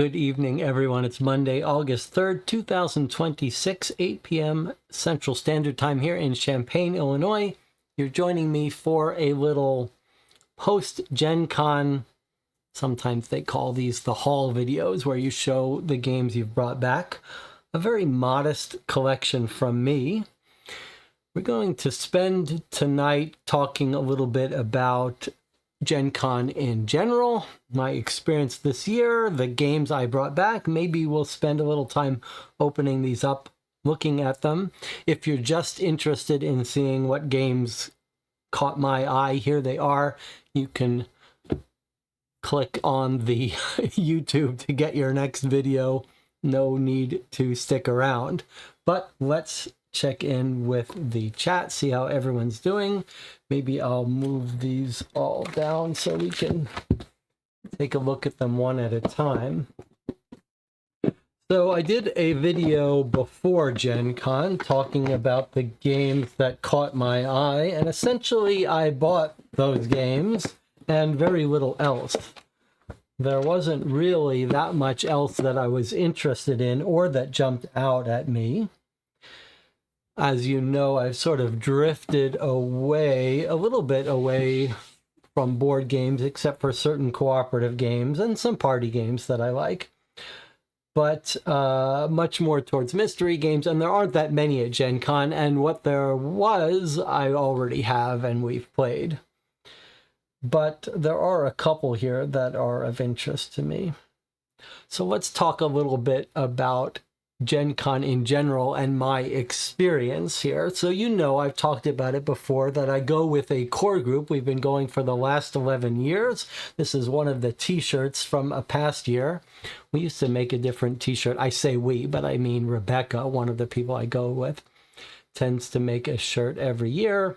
Good evening, everyone. It's Monday, August 3rd, 2026, 8 p.m. Central Standard Time here in Champaign, Illinois. You're joining me for a little post-GenCon, sometimes they call these the haul videos, where you show the games you've brought back. A very modest collection from me. We're going to spend tonight talking a little bit about Gen Con in general, my experience this year, the games I brought back. Maybe we'll spend a little time opening these up, looking at them. If you're just interested in seeing what games caught my eye, here they are. You can click on the YouTube to get your next video. No need to stick around. But let's check in with the chat, see how everyone's doing. Maybe I'll move these all down so we can take a look at them one at a time. So I did a video before Gen Con talking about the games that caught my eye, and essentially I bought those games and very little else. There wasn't really that much else that I was interested in or that jumped out at me. As you know, I've sort of drifted away, a little bit away from board games, except for certain cooperative games and some party games that I like. But much more towards mystery games, and there aren't that many at Gen Con, and what there was, I already have and we've played. But there are a couple here that are of interest to me. So let's talk a little bit about Gen Con in general and my experience here. So you know, I've talked about it before, that I go with a core group. We've been going for the last 11 years. This is one of the t-shirts from a past year. We used to make a different t-shirt. I say we, but I mean Rebecca, one of the people I go with, tends to make a shirt every year.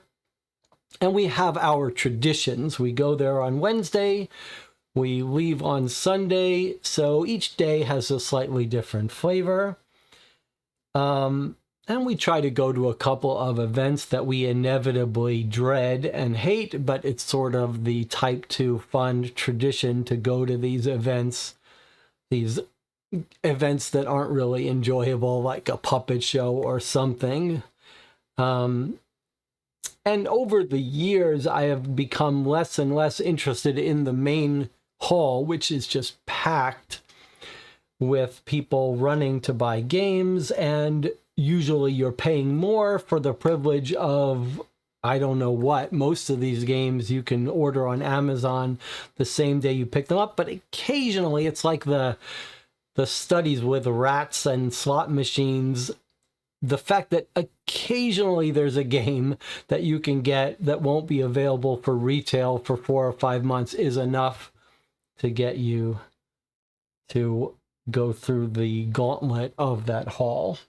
And we have our traditions. We go there on Wednesday. We leave on Sunday. So each day has a slightly different flavor. And we try to go to a couple of events that we inevitably dread and hate, but it's sort of the type 2 fun tradition to go to these events that aren't really enjoyable, like a puppet show or something. And over the years, I have become less and less interested in the main hall, which is just packed with people running to buy games, and usually you're paying more for the privilege of, I don't know what. Most of these games you can order on Amazon the same day you pick them up, but occasionally it's like the studies with rats and slot machines. The fact that occasionally there's a game that you can get that won't be available for retail for 4 or 5 months is enough to get you to go through the gauntlet of that haul.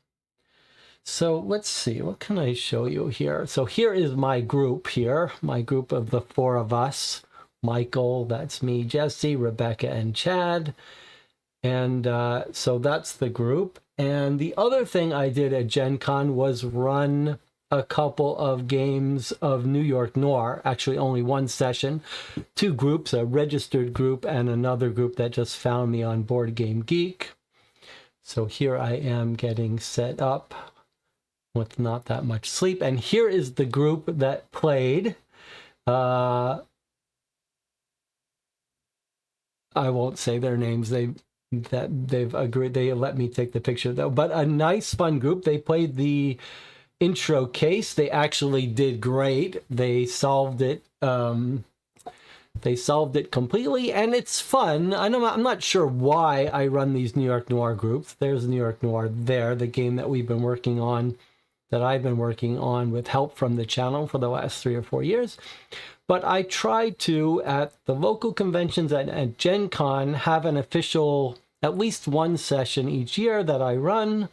So let's see, what can I show you here? So here is my group here, my group of the 4 of us. Michael, that's me, Jesse, Rebecca, and Chad. And so that's the group. And the other thing I did at Gen Con was run a couple of games of New York Noir, actually only one session, 2 groups, a registered group and another group that just found me on Board Game Geek. So here I am getting set up with not that much sleep. And here is the group that played. I won't say their names. They've agreed. They let me take the picture though. But a nice, fun group. They played the intro case. They actually did great. They solved it. They solved it completely, and it's fun. I'm not sure why I run these New York Noir groups. There's New York Noir there, the game that we've been working on, that I've been working on with help from the channel for the last 3 or 4 years. But I try to, at the local conventions and at Gen Con, have an official, at least one session each year that I run.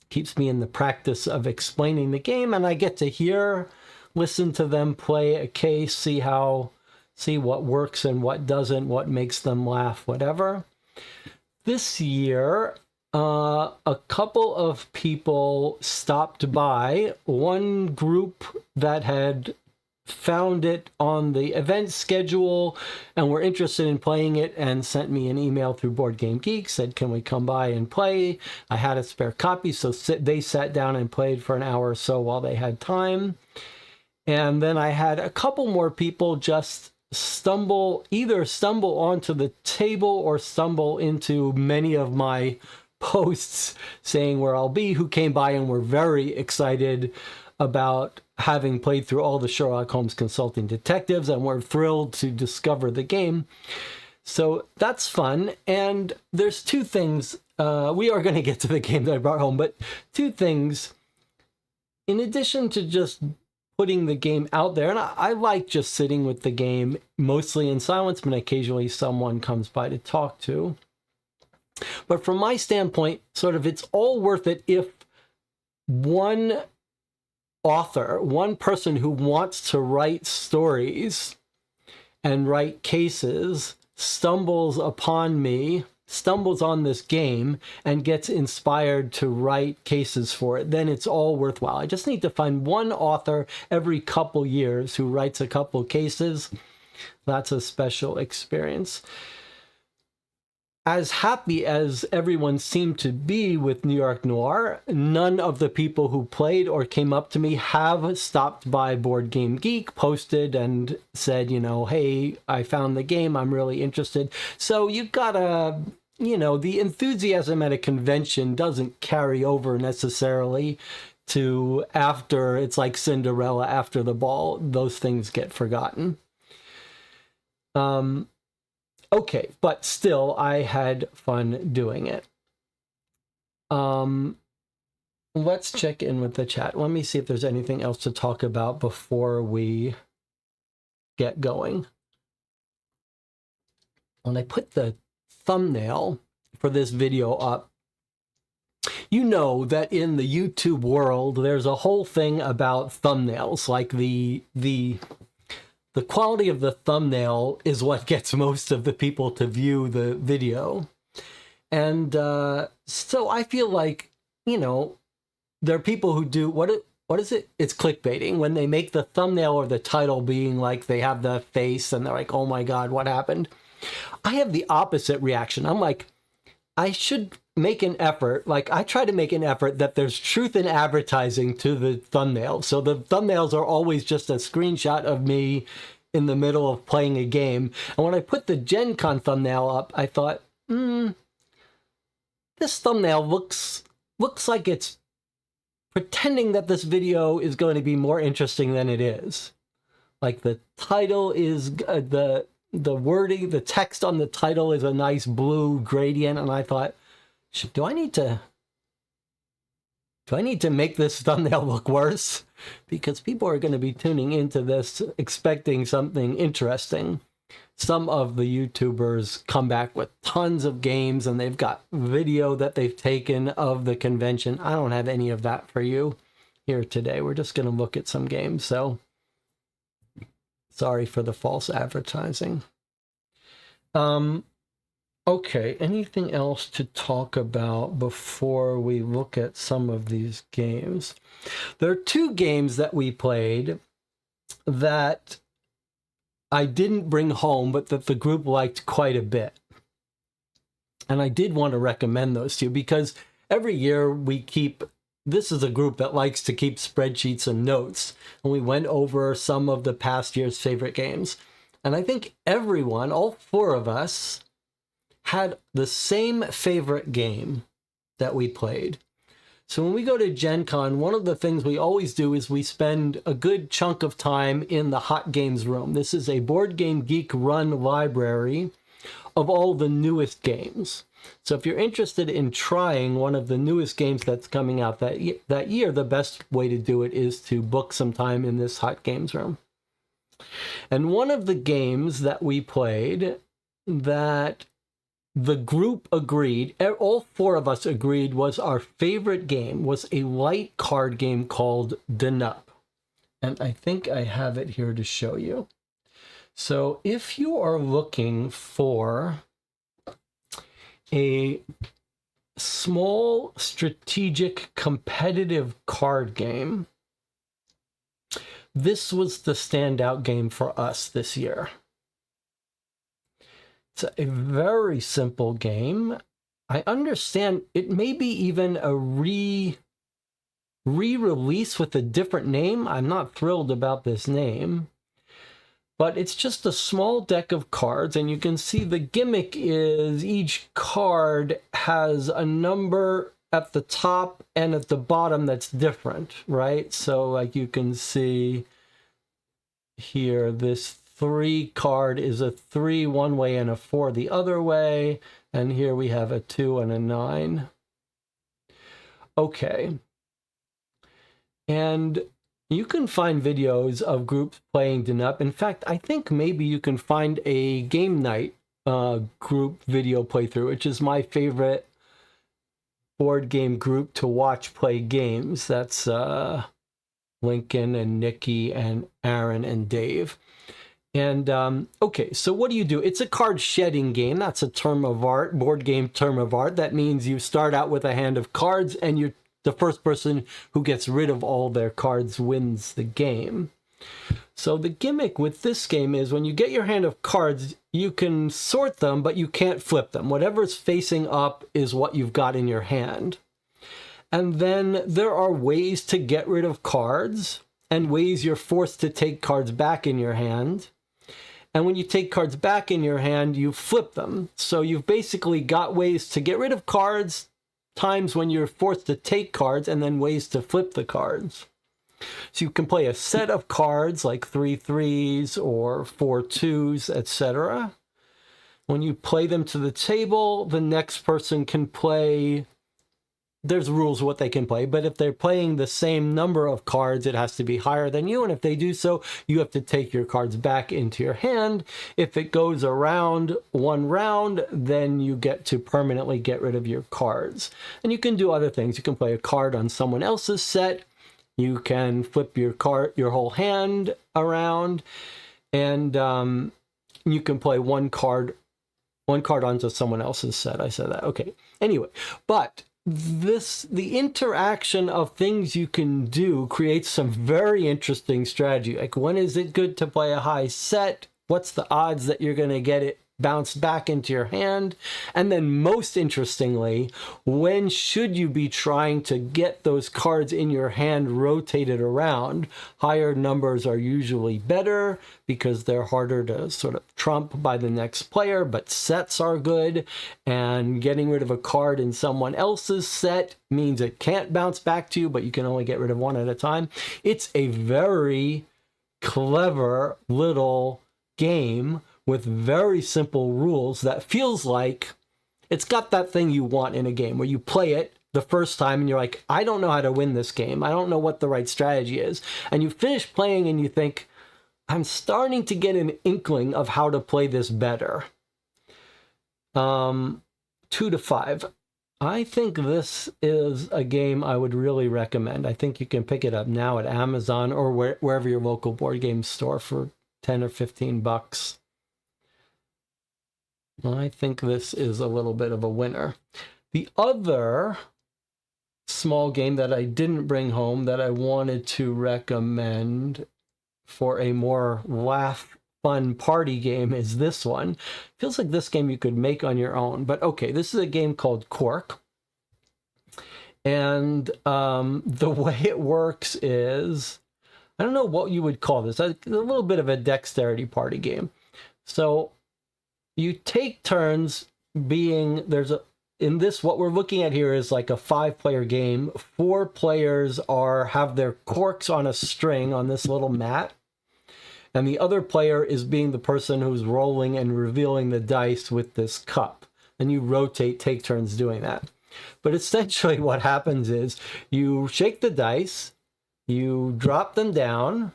Keeps me in the practice of explaining the game, and I get to listen to them play a case, see what works and what doesn't, what makes them laugh, whatever. This year, a couple of people stopped by. One group that had found it on the event schedule and were interested in playing it and sent me an email through Board Game Geek, said, can we come by and play? I had a spare copy, so they sat down and played for an hour or so while they had time. And then I had a couple more people just either stumble onto the table or stumble into many of my posts saying where I'll be, who came by and were very excited about having played through all the Sherlock Holmes Consulting Detectives and were thrilled to discover the game. So that's fun. And there's two things. We are going to get to the game that I brought home, but two things. In addition to just putting the game out there, and I like just sitting with the game, mostly in silence, but occasionally someone comes by to talk to. But from my standpoint, sort of, it's all worth it if one author, one person who wants to write stories and write cases stumbles on this game and gets inspired to write cases for it, then it's all worthwhile. I just need to find one author every couple years who writes a couple cases. That's a special experience. As happy as everyone seemed to be with New York Noir, none of the people who played or came up to me have stopped by Board Game Geek, posted and said, hey, I found the game, I'm really interested. So you've got to, the enthusiasm at a convention doesn't carry over necessarily to after. It's like Cinderella after the ball. Those things get forgotten. Okay, but still, I had fun doing it. Let's check in with the chat. Let me see if there's anything else to talk about before we get going. When I put the thumbnail for this video up, you know that in the YouTube world, there's a whole thing about thumbnails, like the quality of the thumbnail is what gets most of the people to view the video. And so I feel like, there are people who do, what is it? It's clickbaiting, when they make the thumbnail or the title being like they have the face and they're like, oh my God, what happened? I have the opposite reaction. I'm like, I should make an effort. Like, I try to make an effort that there's truth in advertising to the thumbnail. So the thumbnails are always just a screenshot of me in the middle of playing a game. And when I put the GenCon thumbnail up, I thought, this thumbnail looks like it's pretending that this video is going to be more interesting than it is. Like, the title is the wording, the text on the title is a nice blue gradient, and I thought, do I need to make this thumbnail look worse? Because people are going to be tuning into this expecting something interesting. Some of the YouTubers come back with tons of games, and they've got video that they've taken of the convention. I don't have any of that for you here today. We're just going to look at some games, so sorry for the false advertising. Okay, anything else to talk about before we look at some of these games? There are two games that we played that I didn't bring home, but that the group liked quite a bit. And I did want to recommend those to you because every year this is a group that likes to keep spreadsheets and notes. And we went over some of the past year's favorite games. And I think everyone, all four of us, had the same favorite game that we played. So when we go to Gen Con, one of the things we always do is we spend a good chunk of time in the Hot Games room. This is a Board Game Geek run library of all the newest games. So if you're interested in trying one of the newest games that's coming out that year, the best way to do it is to book some time in this Hot Games room. And one of the games that we played that the group agreed, all four of us agreed, was our favorite game, was a light card game called Denup. And I think I have it here to show you. So if you are looking for a small strategic competitive card game, this was the standout game for us this year. It's a very simple game. I understand it may be even a re-release with a different name. I'm not thrilled about this name. But it's just a small deck of cards, and you can see the gimmick is each card has a number at the top and at the bottom that's different, right? So like you can see here, this 3 card is a 3 one way and a 4 the other way, and here we have a 2 and a 9. Okay. And you can find videos of groups playing Denup. In fact, I think maybe you can find a game night group video playthrough, which is my favorite board game group to watch play games. That's Lincoln and Nikki and Aaron and Dave. And okay, so what do? It's a card shedding game. That's a term of art, board game term of art. That means you start out with a hand of cards, and the first person who gets rid of all their cards wins the game. So the gimmick with this game is when you get your hand of cards, you can sort them, but you can't flip them. Whatever's facing up is what you've got in your hand. And then there are ways to get rid of cards and ways you're forced to take cards back in your hand. And when you take cards back in your hand, you flip them. So you've basically got ways to get rid of cards, times when you're forced to take cards, and then ways to flip the cards. So you can play a set of cards like 3 3s or 4 2s, etc. When you play them to the table, the next person can play. There's rules what they can play, but if they're playing the same number of cards, it has to be higher than you, and if they do so, you have to take your cards back into your hand. If it goes around one round, then you get to permanently get rid of your cards. And you can do other things. You can play a card on someone else's set. You can flip your whole hand around, and you can play one card onto someone else's set. I said that. Okay. Anyway, but the interaction of things you can do creates some very interesting strategy. Like, when is it good to play a high set? What's the odds that you're going to get it bounced back into your hand? And then most interestingly, when should you be trying to get those cards in your hand rotated around? Higher numbers are usually better because they're harder to sort of trump by the next player, but sets are good, and getting rid of a card in someone else's set means it can't bounce back to you, but you can only get rid of one at a time. It's a very clever little game with very simple rules that feels like it's got that thing you want in a game where you play it the first time and you're like, I don't know how to win this game. I don't know what the right strategy is. And you finish playing and you think, I'm starting to get an inkling of how to play this better. 2 to 5. I think this is a game I would really recommend. I think you can pick it up now at Amazon or wherever your local board game store for 10 or 15 bucks. I think this is a little bit of a winner. The other small game that I didn't bring home that I wanted to recommend for a more laugh, fun party game is this one. Feels like this game you could make on your own, but okay, this is a game called Cork. And the way it works is, I don't know what you would call this, a little bit of a dexterity party game. So you take turns being, in this, what we're looking at here is like a 5-player game. 4 players have their corks on a string on this little mat. And the other player is being the person who's rolling and revealing the dice with this cup. And you rotate, take turns doing that. But essentially what happens is you shake the dice, you drop them down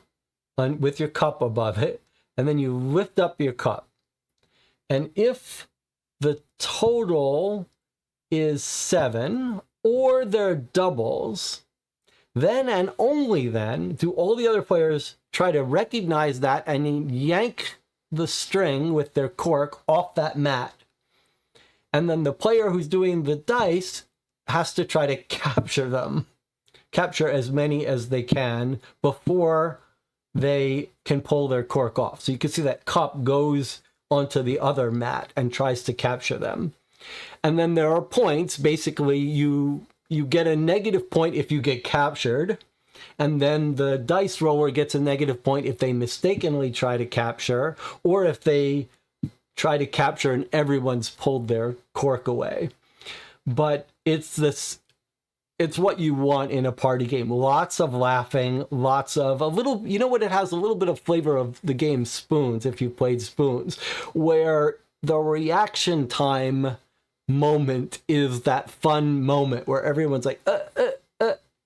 with your cup above it, and then you lift up your cup. And if the total is 7 or they're doubles, then and only then do all the other players try to recognize that and yank the string with their cork off that mat. And then the player who's doing the dice has to try to capture as many as they can before they can pull their cork off. So you can see that cup goes onto the other mat and tries to capture them. And then there are points. Basically, you get a negative point if you get captured. And then the dice roller gets a negative point if they mistakenly try to capture, or if they try to capture and everyone's pulled their cork away. But it's what you want in a party game. Lots of laughing, lots of a little, you know what, it has a little bit of flavor of the game Spoons, if you played Spoons, where the reaction time moment is that fun moment where everyone's like,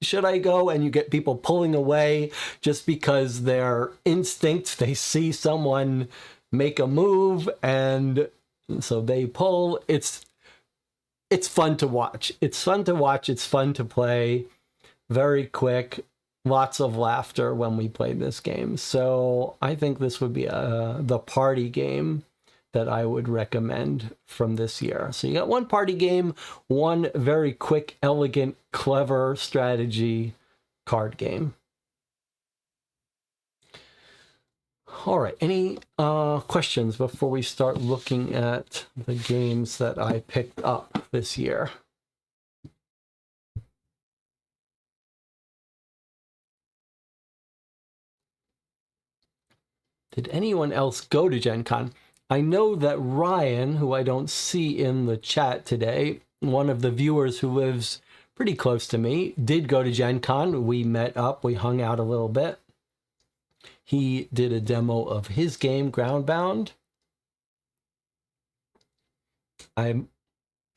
should I go? And you get people pulling away just because their instinct, they see someone make a move and so they pull. It's fun to watch. It's fun to watch. It's fun to play. Very quick. Lots of laughter when we played this game. So I think this would be the party game that I would recommend from this year. So you got one party game, one very quick, elegant, clever strategy card game. All right, any questions before we start looking at the games that I picked up this year? Did anyone else go to Gen Con? I know that Ryan, who I don't see in the chat today, one of the viewers who lives pretty close to me, did go to Gen Con. We met up, we hung out a little bit. He did a demo of his game, Groundbound. I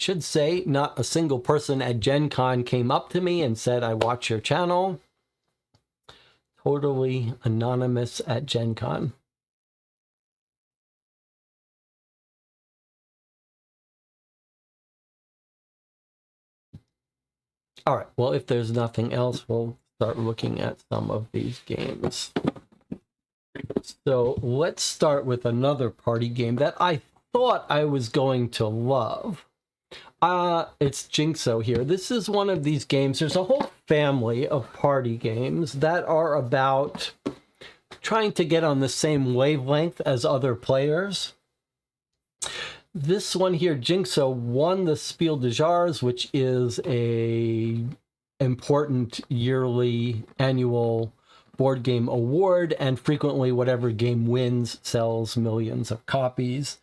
should say not a single person at Gen Con came up to me and said, I watch your channel. Totally anonymous at Gen Con. All right, well, if there's nothing else, we'll start looking at some of these games. So let's start with another party game that I thought I was going to love. It's Jinxo here. This is one of these games. There's a whole family of party games that are about trying to get on the same wavelength as other players. This one here, Jinxo, won the Spiel des Jahres, which is a important yearly annual board game award, and frequently whatever game wins sells millions of copies.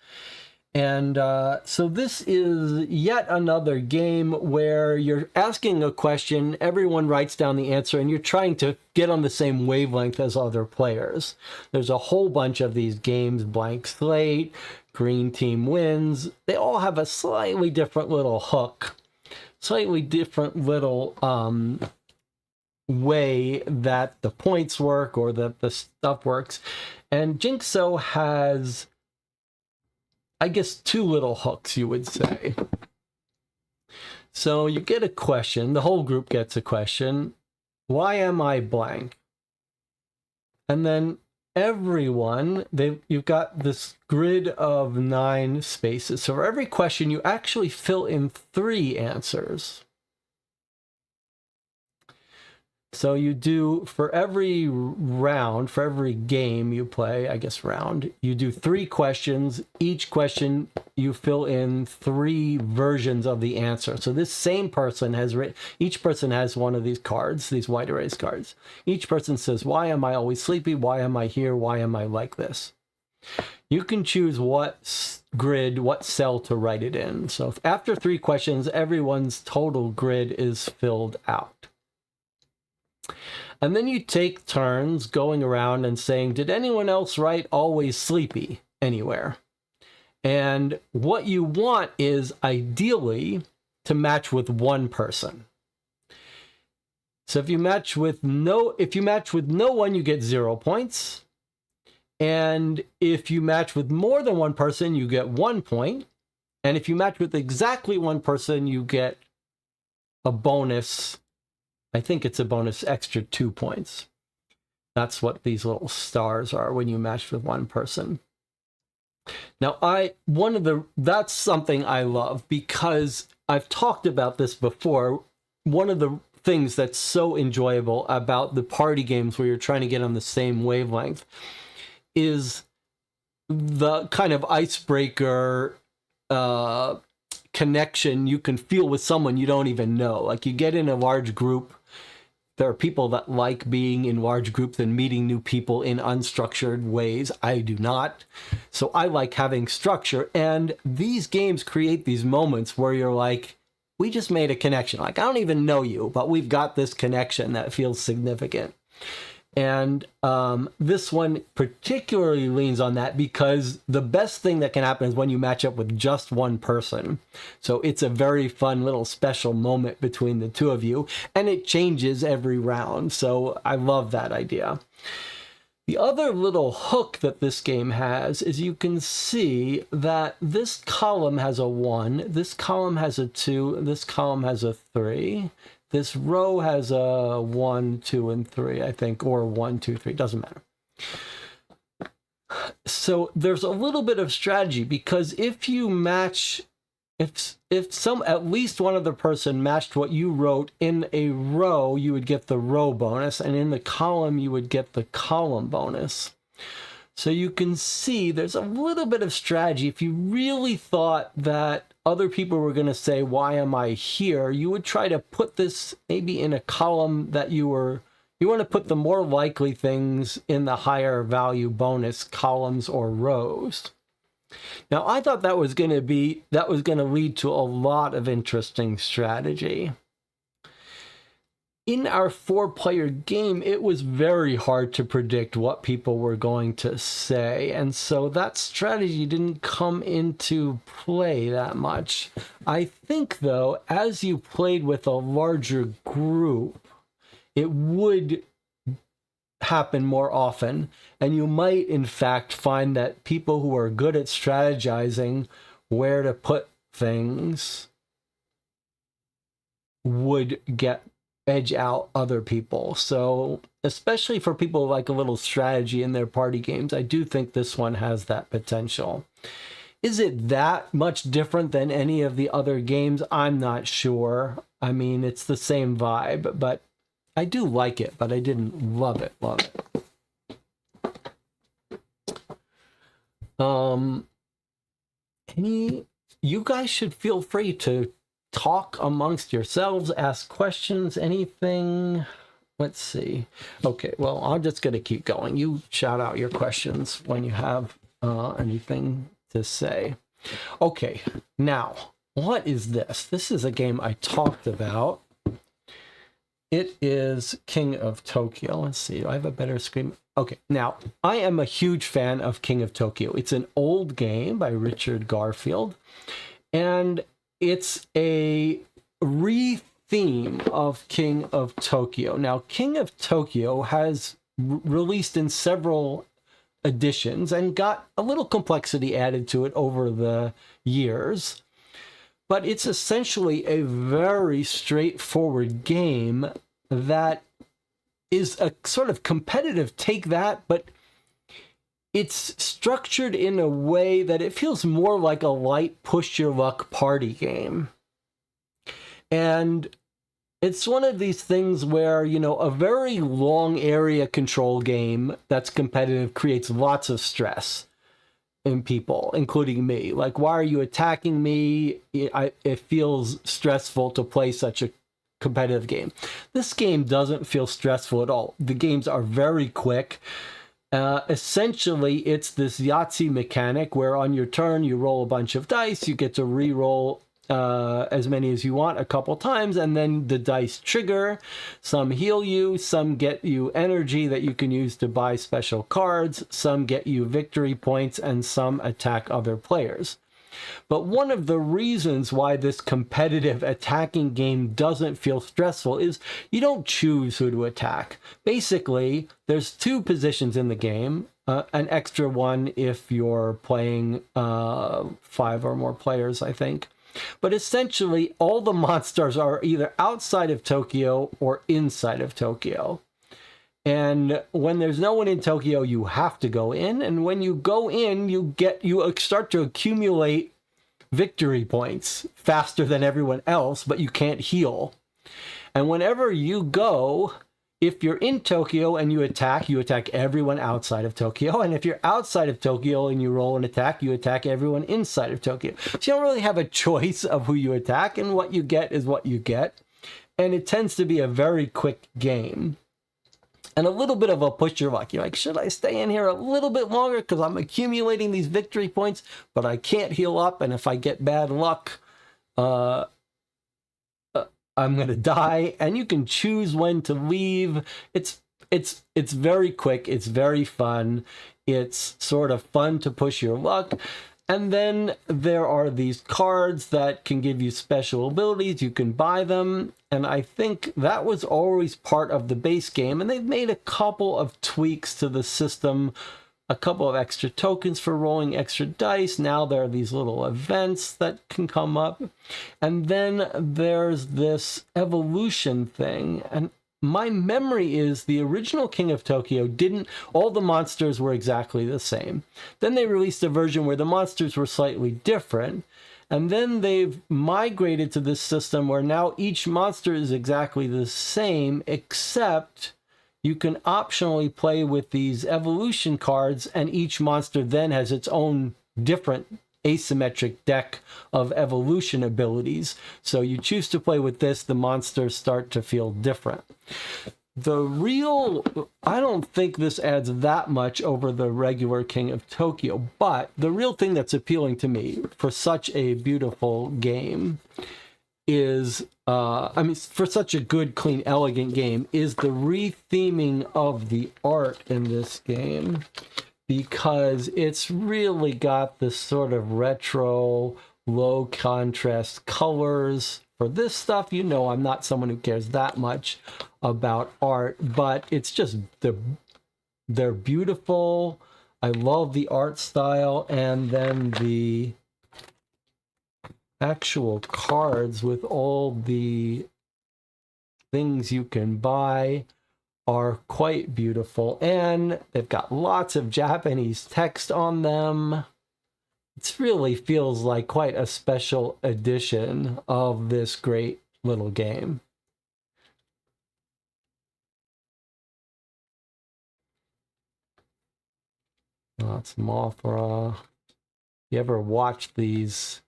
And so this is yet another game where you're asking a question, everyone writes down the answer, and you're trying to get on the same wavelength as other players. There's a whole bunch of these games, Blank Slate, Green Team Wins. They all have a slightly different little hook, slightly different little way that the points work or that the stuff works. And Jinxo has, I guess, two little hooks, you would say. So you get a question, the whole group gets a question. Why am I blank? And then everyone, you've got this grid of 9 spaces. So for every question, you actually fill in 3 answers. So you do, for every round, for every game you play, I guess round, you do 3 questions. Each question, you fill in 3 versions of the answer. So this same person has written, each person has one of these cards, these white erase cards. Each person says, why am I always sleepy? Why am I here? Why am I like this? You can choose what grid, what cell to write it in. So after 3 questions, everyone's total grid is filled out. And then you take turns going around and saying, did anyone else write always sleepy anywhere? And what you want is ideally to match with one person. So if you match with no one, you get 0 points. And if you match with more than one person, you get 1 point. And if you match with exactly one person, you get a bonus. I think it's a bonus extra 2 points. That's what these little stars are when you match with one person. Now, that's something I love because I've talked about this before. One of the things that's so enjoyable about the party games where you're trying to get on the same wavelength is the kind of icebreaker connection you can feel with someone you don't even know. Like, you get in a large group. There are people that like being in large groups and meeting new people in unstructured ways. I do not. So I like having structure. And these games create these moments where you're like, we just made a connection. Like, I don't even know you, but we've got this connection that feels significant. And this one particularly leans on that because the best thing that can happen is when you match up with just one person. So it's a very fun little special moment between the two of you, and it changes every round. So I love that idea. The other little hook that this game has is you can see that this column has a 1, this column has a 2, this column has a 3. This row has a 1, 2, and 3, I think, or 1, 2, 3, doesn't matter. So there's a little bit of strategy because if you match, if at least one other person matched what you wrote in a row, you would get the row bonus, and in the column, you would get the column bonus. So you can see there's a little bit of strategy. If you really thought that other people were going to say, why am I here? You would try to put this maybe in a column that you want to put the more likely things in the higher value bonus columns or rows. Now, I thought that was going to lead to a lot of interesting strategy. In our 4-player game, it was very hard to predict what people were going to say, and so that strategy didn't come into play that much. I think, though, as you played with a larger group, it would happen more often, and you might, in fact, find that people who are good at strategizing where to put things would edge out other people. So especially for people who like a little strategy in their party games, I do think this one has that potential. Is it that much different than any of the other games? I'm not sure. I mean, it's the same vibe, but I do like it, but I didn't love it. You guys should feel free to talk amongst yourselves, ask questions, anything. Let's see. Okay, well, I'm just going to keep going. You shout out your questions when you have anything to say. Okay, now, what is this? This is a game I talked about. It is King of Tokyo. Let's see, do I have a better screen? Okay, now, I am a huge fan of King of Tokyo. It's an old game by Richard Garfield, and it's a re-theme of King of Tokyo. Now, King of Tokyo has released in several editions and got a little complexity added to it over the years. But it's essentially a very straightforward game that is a sort of competitive take that, but it's structured in a way that it feels more like a light push-your-luck party game. And it's one of these things where, you know, a very long area control game that's competitive creates lots of stress in people, including me. Like, why are you attacking me? It feels stressful to play such a competitive game. This game doesn't feel stressful at all. The games are very quick. Essentially, it's this Yahtzee mechanic where on your turn you roll a bunch of dice, you get to re-roll as many as you want a couple times, and then the dice trigger. Some heal you, some get you energy that you can use to buy special cards, some get you victory points, and some attack other players. But one of the reasons why this competitive attacking game doesn't feel stressful is you don't choose who to attack. Basically, there's 2 positions in the game, an extra one if you're playing 5 or more players, I think. But essentially, all the monsters are either outside of Tokyo or inside of Tokyo. And when there's no one in Tokyo, you have to go in. And when you go in, you start to accumulate victory points faster than everyone else, but you can't heal. And whenever you go, if you're in Tokyo and you attack everyone outside of Tokyo. And if you're outside of Tokyo and you roll an attack, you attack everyone inside of Tokyo. So you don't really have a choice of who you attack, and what you get is what you get. And it tends to be a very quick game. And a little bit of a push your luck. You're like, should I stay in here a little bit longer because I'm accumulating these victory points, but I can't heal up, and if I get bad luck, I'm gonna die. And you can choose when to leave. It's very quick. It's very fun. It's sort of fun to push your luck. And then there are these cards that can give you special abilities. You can buy them. And I think that was always part of the base game. And they've made a couple of tweaks to the system, a couple of extra tokens for rolling extra dice. Now there are these little events that can come up. And then there's this evolution thing. And my memory is the original King of Tokyo all the monsters were exactly the same. Then they released a version where the monsters were slightly different. And then they've migrated to this system where now each monster is exactly the same, except you can optionally play with these evolution cards, and each monster then has its own different asymmetric deck of evolution abilities. So you choose to play with this, the monsters start to feel different. I don't think this adds that much over the regular King of Tokyo, but the real thing that's appealing to me for such a beautiful game is, for such a good, clean, elegant game, is the retheming of the art in this game. Because it's really got this sort of retro, low contrast colors. For this stuff, I'm not someone who cares that much about art, but it's just, they're beautiful. I love the art style, and then the actual cards with all the things you can buy are quite beautiful, and they've got lots of Japanese text on them. It really feels like quite a special edition of this great little game. That's Mothra. You ever watch these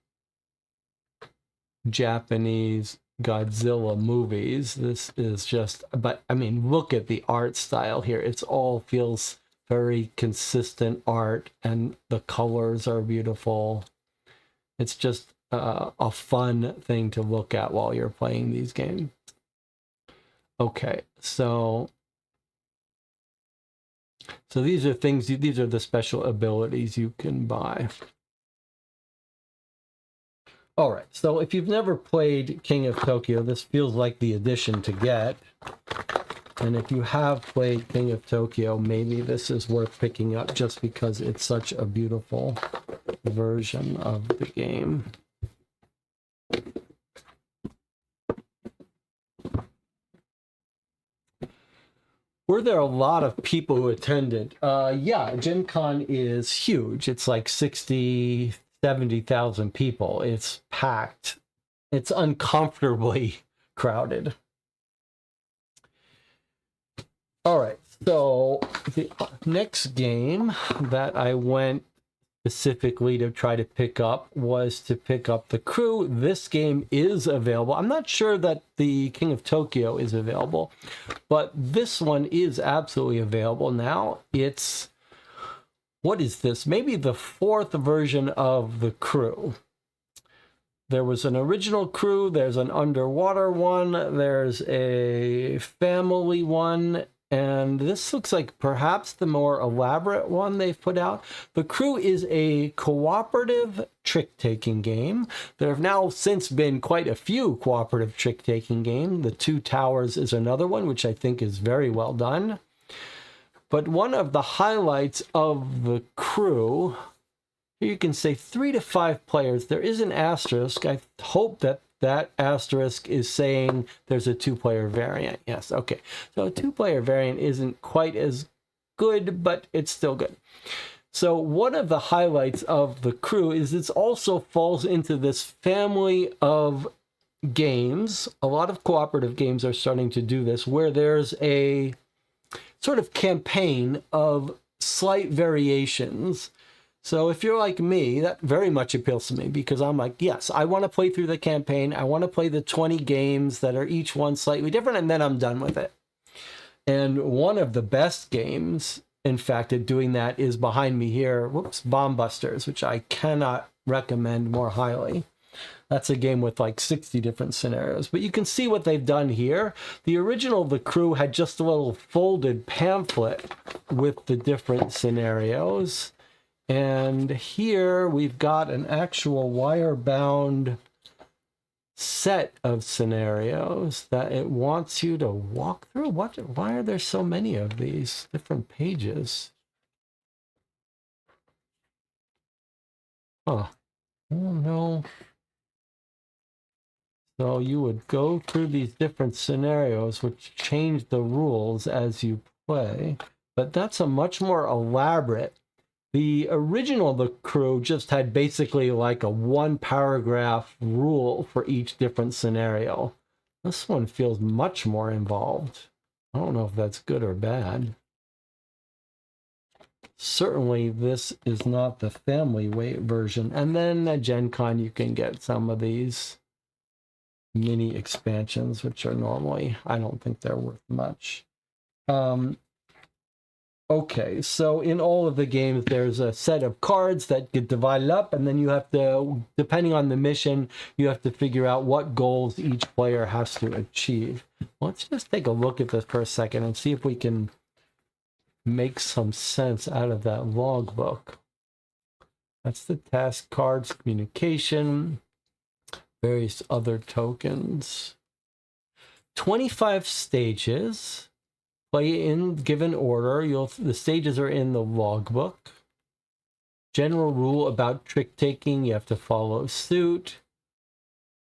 Japanese Godzilla movies? This is just, but I mean, look at the art style here. It's all feels very consistent art, and the colors are beautiful. It's just a fun thing to look at while you're playing these games. Okay, so these are these are the special abilities you can buy. All right, so if you've never played King of Tokyo, this feels like the edition to get. And if you have played King of Tokyo, maybe this is worth picking up just because it's such a beautiful version of the game. Were there a lot of people who attended? Yeah, GenCon is huge. It's like 70,000 people. It's packed. It's uncomfortably crowded. All right, so the next game that I went specifically to try to pick up was to pick up The Crew. This game is available. I'm not sure that the King of Tokyo is available, but this one is absolutely available now. It's, what is this? Maybe the fourth version of The Crew. There was an original Crew, there's an underwater one, there's a family one, and this looks like perhaps the more elaborate one they've put out. The Crew is a cooperative trick-taking game. There have now since been quite a few cooperative trick-taking games. The Two Towers is another one, which I think is very well done. But one of the highlights of The Crew, here you can say 3 to 5 players. There is an asterisk. I hope that asterisk is saying there's a 2-player variant. Yes, okay. So a 2-player variant isn't quite as good, but it's still good. So one of the highlights of The Crew is it also falls into this family of games, a lot of cooperative games are starting to do this, where there's a sort of campaign of slight variations. So if you're like me, that very much appeals to me, because I'm like, yes, I want to play through the campaign. I want to play the 20 games that are each one slightly different, and then I'm done with it. And one of the best games, in fact, at doing that is behind me here. Bomb Busters, which I cannot recommend more highly. That's a game with like 60 different scenarios. But you can see what they've done here. The original The Crew had just a little folded pamphlet with the different scenarios. And here we've got an actual wire-bound set of scenarios that it wants you to walk through. Why are there so many of these different pages? Huh. Oh no. So you would go through these different scenarios, which change the rules as you play. But that's a much more elaborate. The original The Crew just had basically like a one paragraph rule for each different scenario. This one feels much more involved. I don't know if that's good or bad. Certainly this is not the family weight version. And then at GenCon you can get some of these mini expansions, which are normally, I don't think they're worth much. Okay, so in all of the games, there's a set of cards that get divided up, and then you have to, depending on the mission, you have to figure out what goals each player has to achieve. Let's just take a look at this for a second and see if we can make some sense out of that logbook. That's the task cards, communication, various other tokens. 25 stages. Play in given order. The stages are in the logbook. General rule about trick taking, you have to follow suit.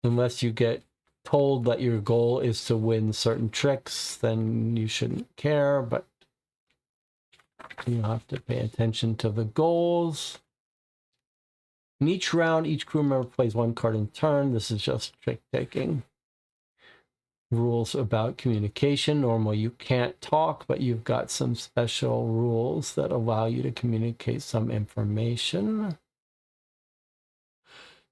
Unless you get told that your goal is to win certain tricks, then you shouldn't care, but you have to pay attention to the goals. In each round, each crew member plays one card in turn. This is just trick taking. Rules about communication. Normally you can't talk, but you've got some special rules that allow you to communicate some information.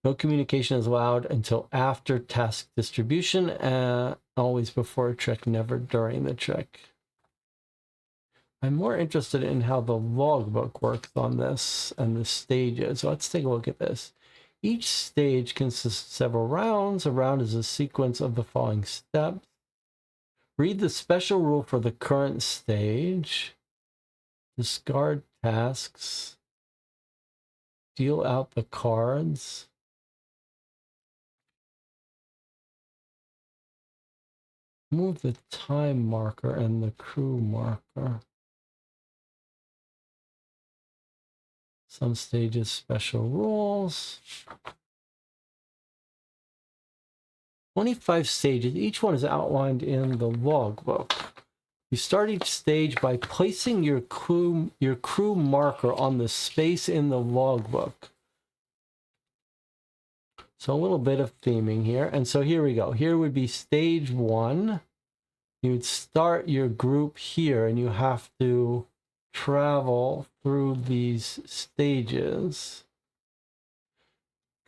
No communication is allowed until after task distribution, always before a trick, never during the trick. I'm more interested in how the logbook works on this and the stages. So let's take a look at this. Each stage consists of several rounds. A round is a sequence of the following steps. Read the special rule for the current stage. Discard tasks. Deal out the cards. Move the time marker and the crew marker. Some stages, special rules. 25 stages. Each one is outlined in the logbook. You start each stage by placing your crew marker on the space in the logbook. So a little bit of theming here. And so here we go. Here would be stage 1. You would start your group here, and you have to travel through these stages.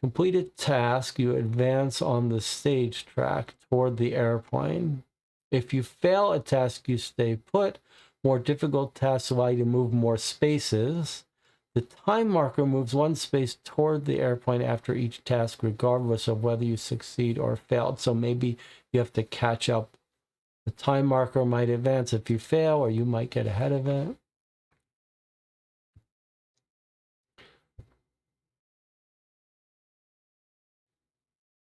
Complete a task, you advance on the stage track toward the airplane. If you fail a task, you stay put. More difficult tasks allow you to move more spaces. The time marker moves one space toward the airplane after each task, regardless of whether you succeed or failed. So maybe you have to catch up. The time marker might advance if you fail, or you might get ahead of it.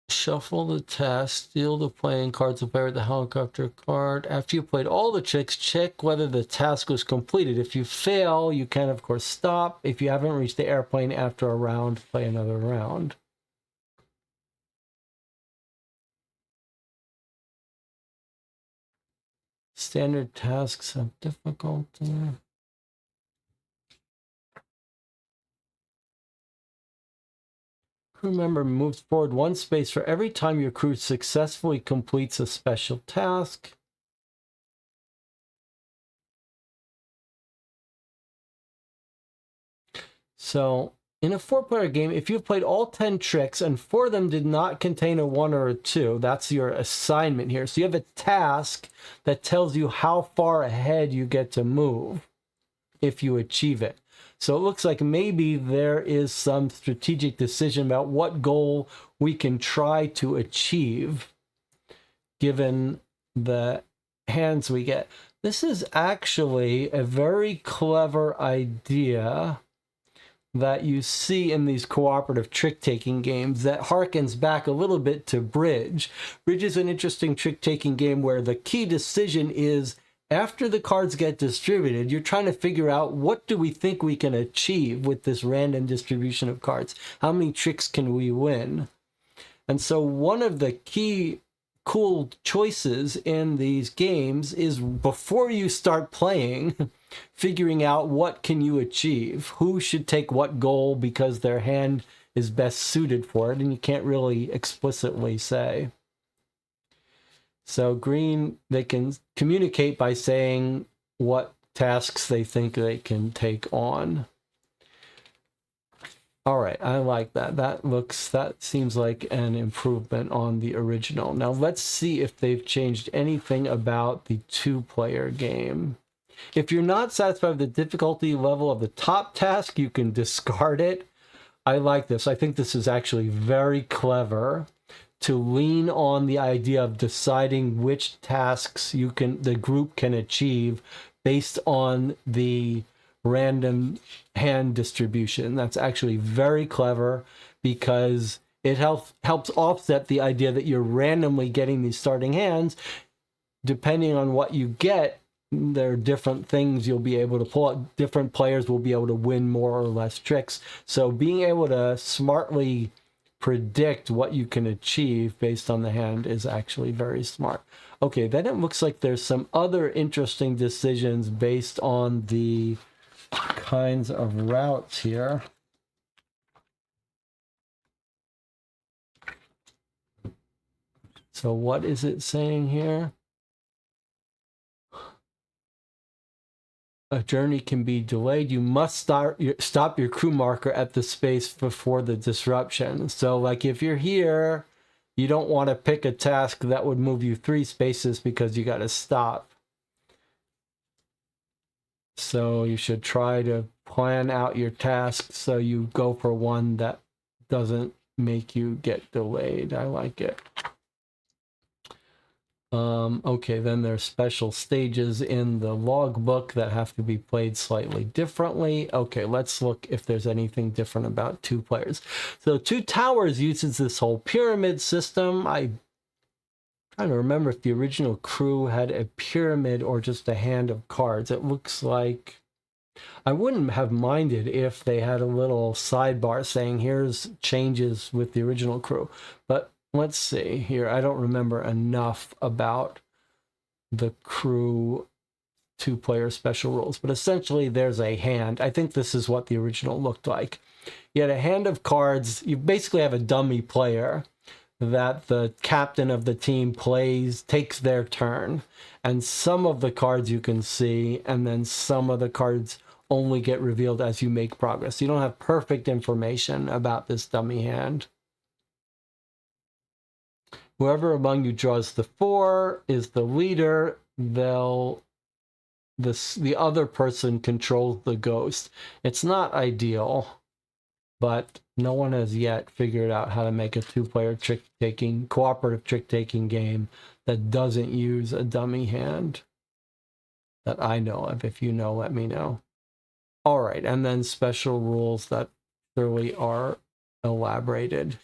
Shuffle the task, steal the playing cards, and play with the helicopter card. After you played all the tricks, check whether the task was completed. If you fail, you can, of course, stop. If you haven't reached the airplane after a round, play another round. Standard tasks have difficulty. Remember, moves forward 1 space for every time your crew successfully completes a special task. So, in a 4-player game, if you've played all 10 tricks and 4 of them did not contain a 1 or a 2, that's your assignment here. So you have a task that tells you how far ahead you get to move if you achieve it. So it looks like maybe there is some strategic decision about what goal we can try to achieve given the hands we get. This is actually a very clever idea that you see in these cooperative trick-taking games that harkens back a little bit to Bridge. Bridge is an interesting trick-taking game where the key decision is, after the cards get distributed, you're trying to figure out, what do we think we can achieve with this random distribution of cards? How many tricks can we win? And so one of the key cool choices in these games is, before you start playing, figuring out what can you achieve, who should take what goal because their hand is best suited for it, and you can't really explicitly say. So green, they can communicate by saying what tasks they think they can take on. All right, I like that. That seems like an improvement on the original. Now let's see if they've changed anything about the 2-player game. If you're not satisfied with the difficulty level of the top task, you can discard it. I like this. I think this is actually very clever, to lean on the idea of deciding which tasks the group can achieve based on the random hand distribution. That's actually very clever, because it helps offset the idea that you're randomly getting these starting hands. Depending on what you get, there are different things you'll be able to pull out. Different players will be able to win more or less tricks. So being able to smartly predict what you can achieve based on the hand is actually very smart. Okay, then it looks like there's some other interesting decisions based on the kinds of routes here. So what is it saying here? A journey can be delayed. You must stop your crew marker at the space before the disruption. So like if you're here, you don't want to pick a task that would move you 3 spaces because you got to stop. So you should try to plan out your tasks so you go for one that doesn't make you get delayed. I like it. Okay, then there's special stages in the logbook that have to be played slightly differently. Okay, let's look if there's anything different about 2 players. So 2 Towers uses this whole pyramid system. I'm trying to remember if the original crew had a pyramid or just a hand of cards. It looks like I wouldn't have minded if they had a little sidebar saying here's changes with the original crew, but let's see here. I don't remember enough about the crew 2-player special rules, but essentially there's a hand. I think this is what the original looked like. You had a hand of cards. You basically have a dummy player that the captain of the team takes their turn. And some of the cards you can see, and then some of the cards only get revealed as you make progress. You don't have perfect information about this dummy hand. Whoever among you draws the 4 is the leader. The other person controls the ghost. It's not ideal, but no one has yet figured out how to make a 2-player cooperative trick-taking game that doesn't use a dummy hand that I know of. If you know, let me know. All right, and then special rules that clearly are elaborated.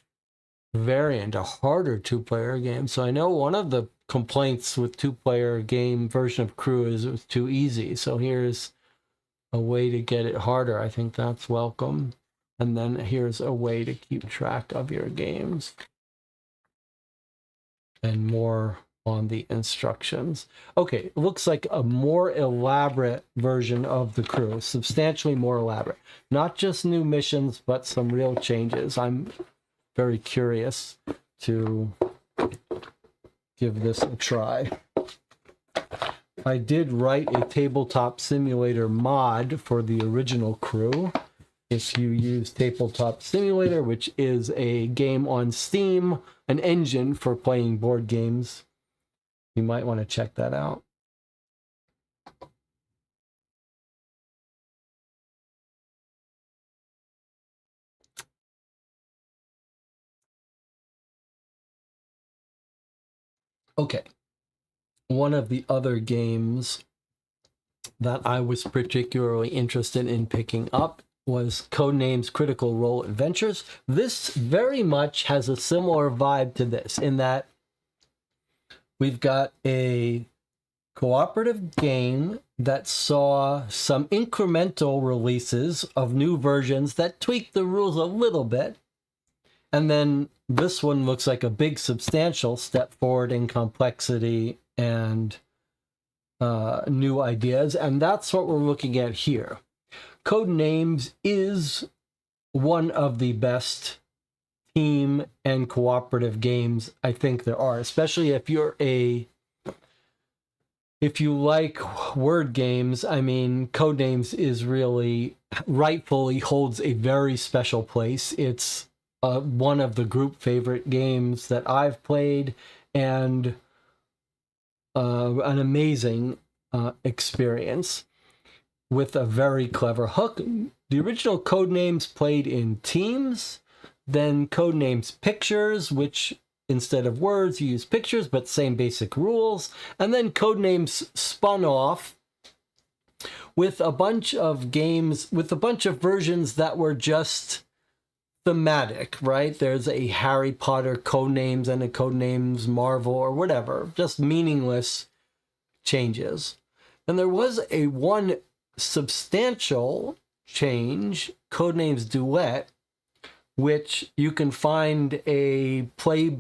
Variant, a harder 2-player game. So I know one of the complaints with 2-player game version of Crew is it was too easy. So here's a way to get it harder. I think that's welcome. And then here's a way to keep track of your games. And more on the instructions. Okay, looks like a more elaborate version of the Crew, substantially more elaborate. Not just new missions, but some real changes. I'm very curious to give this a try. I did write a tabletop simulator mod for the original crew. If you use Tabletop Simulator, which is a game on Steam, an engine for playing board games, you might want to check that out. Okay. One of the other games that I was particularly interested in picking up was Codenames Critical Role Adventures. This very much has a similar vibe to this, in that we've got a cooperative game that saw some incremental releases of new versions that tweaked the rules a little bit. And then this one looks like a big substantial step forward in complexity and new ideas. And that's what we're looking at here. Codenames is one of the best team and cooperative games I think there are, especially if you like word games. I mean, Codenames is really rightfully holds a very special place. It's one of the group favorite games that I've played, and an amazing experience with a very clever hook. The original Codenames played in teams, then Codenames Pictures, which instead of words, you use pictures, but same basic rules. And then Codenames spun off with a bunch of games, with a bunch of versions that were just thematic, right? There's a Harry Potter Codenames and a Codenames Marvel or whatever, just meaningless changes. And there was a one substantial change, Codenames Duet, which you can find a play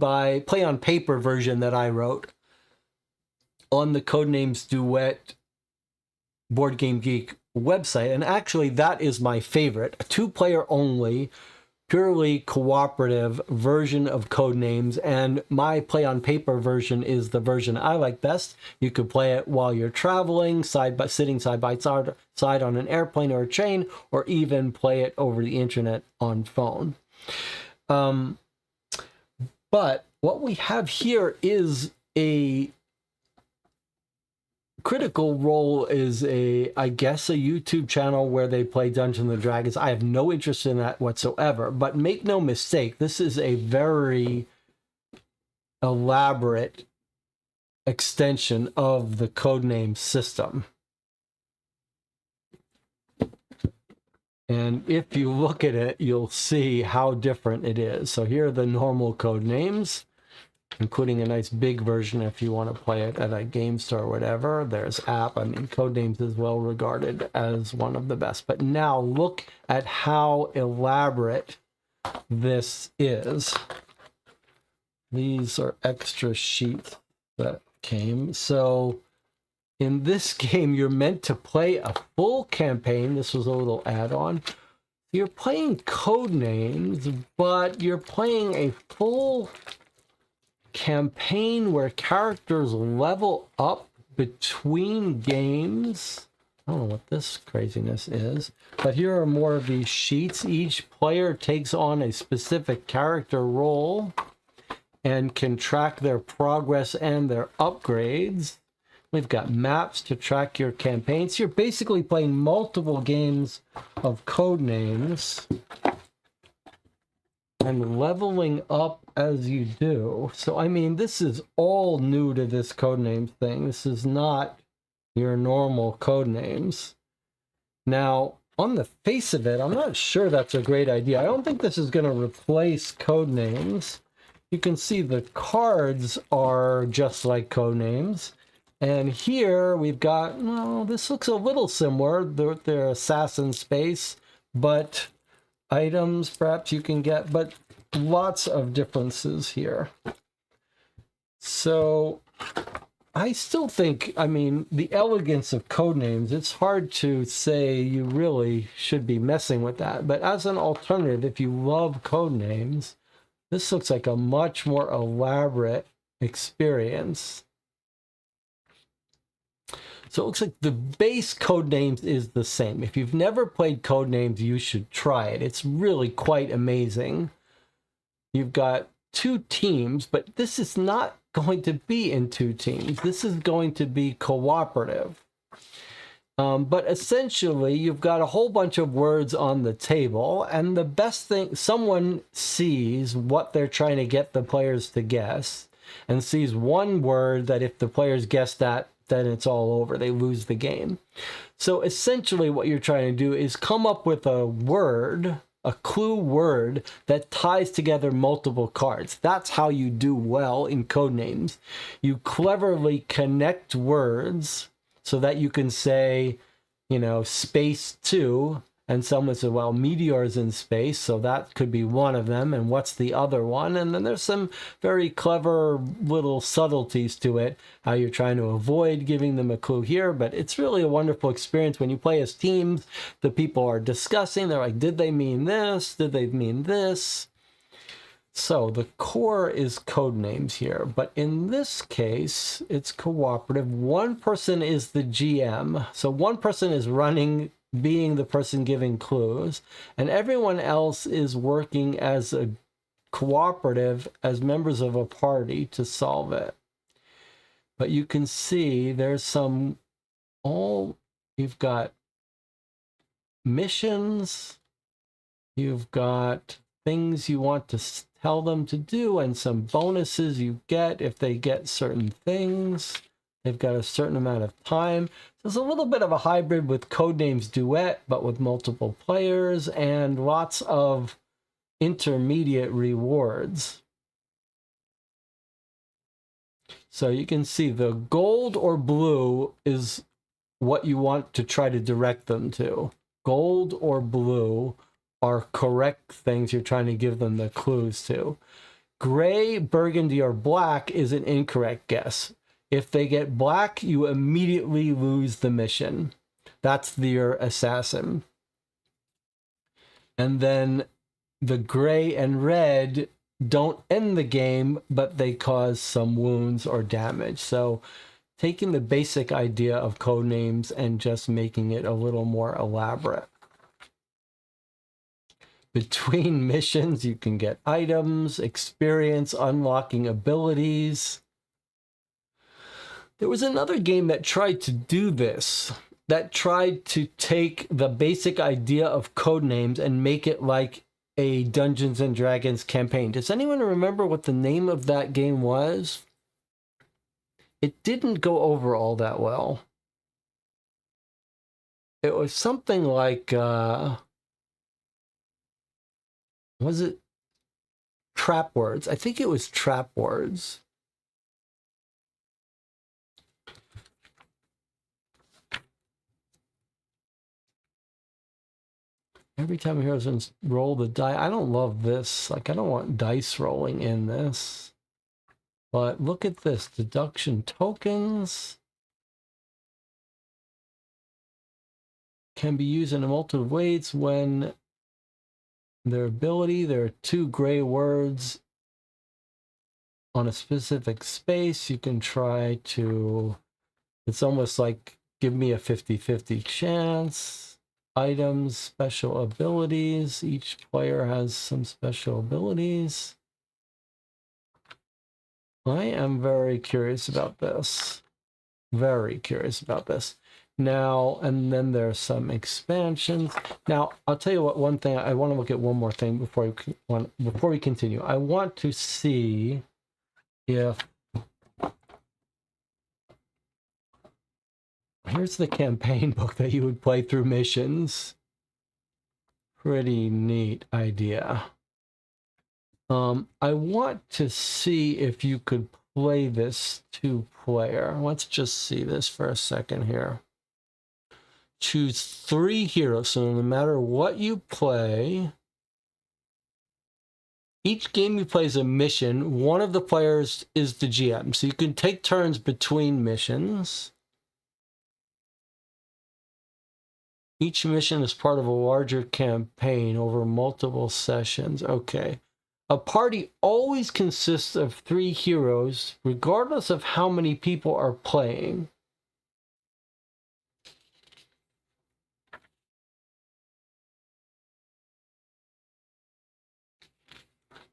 on paper version that I wrote on the Codenames Duet Board Game Geek website. And actually that is my favorite, a 2-player only, purely cooperative version of Codenames, and my play on paper version is the version I like best. You could play it while you're traveling, sitting side by side on an airplane or a train, or even play it over the internet on phone. But what we have here is a Critical Role is I guess a YouTube channel where they play Dungeons and Dragons. I have no interest in that whatsoever, but make no mistake, this is a very elaborate extension of the Codenames system. And if you look at it, you'll see how different it is. So here are the normal Codenames, including a nice big version if you want to play it at a game store or whatever. There's app. I mean, Codenames is well regarded as one of the best. But now look at how elaborate this is. These are extra sheets that came. So in this game, you're meant to play a full campaign. This was a little add-on. You're playing Codenames, but you're playing a full campaign where characters level up between games. I don't know what this craziness is, but here are more of these sheets. Each player takes on a specific character role and can track their progress and their upgrades. We've got maps to track your campaigns. You're basically playing multiple games of Codenames and leveling up as you do. So, I mean, this is all new to this Codenames thing. This is not your normal Codenames. Now, on the face of it, I'm not sure that's a great idea. I don't think this is going to replace Codenames. You can see the cards are just like Codenames. And here we've got, well, this looks a little similar. They're assassin space, but items perhaps you can get, but lots of differences here. So I still think, I mean, the elegance of Codenames, it's hard to say you really should be messing with that. But as an alternative, if you love Codenames, This looks like a much more elaborate experience. So it looks like the base Codenames is the same. If you've never played Codenames, you should try it. It's really quite amazing. You've got 2 teams, but this is not going to be in 2 teams. This is going to be cooperative. But essentially, you've got a whole bunch of words on the table, and the best thing, someone sees what they're trying to get the players to guess, and sees one word that if the players guess that, then it's all over. They lose the game. So essentially what you're trying to do is come up with a word, a clue word that ties together multiple cards. That's how you do well in Codenames. You cleverly connect words so that you can say, you know, space 2, and someone said, well, meteors in space, so that could be one of them, and what's the other one? And then there's some very clever little subtleties to it, how you're trying to avoid giving them a clue here, but it's really a wonderful experience when you play as teams. The people are discussing, they're like, did they mean this? Did they mean this? So the core is Codenames here, but in this case, it's cooperative. One person is the GM, so one person is running, being the person giving clues, and everyone else is working as a cooperative, as members of a party to solve it. But you can see there's some, you've got missions, you've got things you want to tell them to do, and some bonuses you get if they get certain things. They've got a certain amount of time. So it's a little bit of a hybrid with Codenames Duet, but with multiple players and lots of intermediate rewards. So you can see the gold or blue is what you want to try to direct them to. Gold or blue are correct things you're trying to give them the clues to. Gray, burgundy, or black is an incorrect guess. If they get black, you immediately lose the mission. That's your assassin. And then the gray and red don't end the game, but they cause some wounds or damage. So taking the basic idea of Codenames and just making it a little more elaborate. Between missions, you can get items, experience, unlocking abilities. There was another game that tried to do this, that tried to take the basic idea of Codenames and make it like a Dungeons and Dragons campaign. Does anyone remember what the name of that game was? It didn't go over all that well. It was something like, was it Trap Words? I think it was Trap Words. Every time a hero says roll the die, I don't love this. Like, I don't want dice rolling in this. But look at this, deduction tokens can be used in multiple ways when their ability, there are 2 gray words on a specific space. You can try to, it's almost like give me a 50-50 chance. Items, special abilities. Each player has some special abilities. I am very curious about this. Very curious about this. Now, and then there's some expansions. Now, I'll tell you what, one thing, I want to look at one more thing before we continue. I want to see if, here's the campaign book that you would play through missions. Pretty neat idea. I want to see if you could play this 2-player. Let's just see this for a second here. Choose 3 heroes, so no matter what you play, each game you play is a mission. One of the players is the GM, so you can take turns between missions. Each mission is part of a larger campaign over multiple sessions. Okay. A party always consists of 3 heroes, regardless of how many people are playing.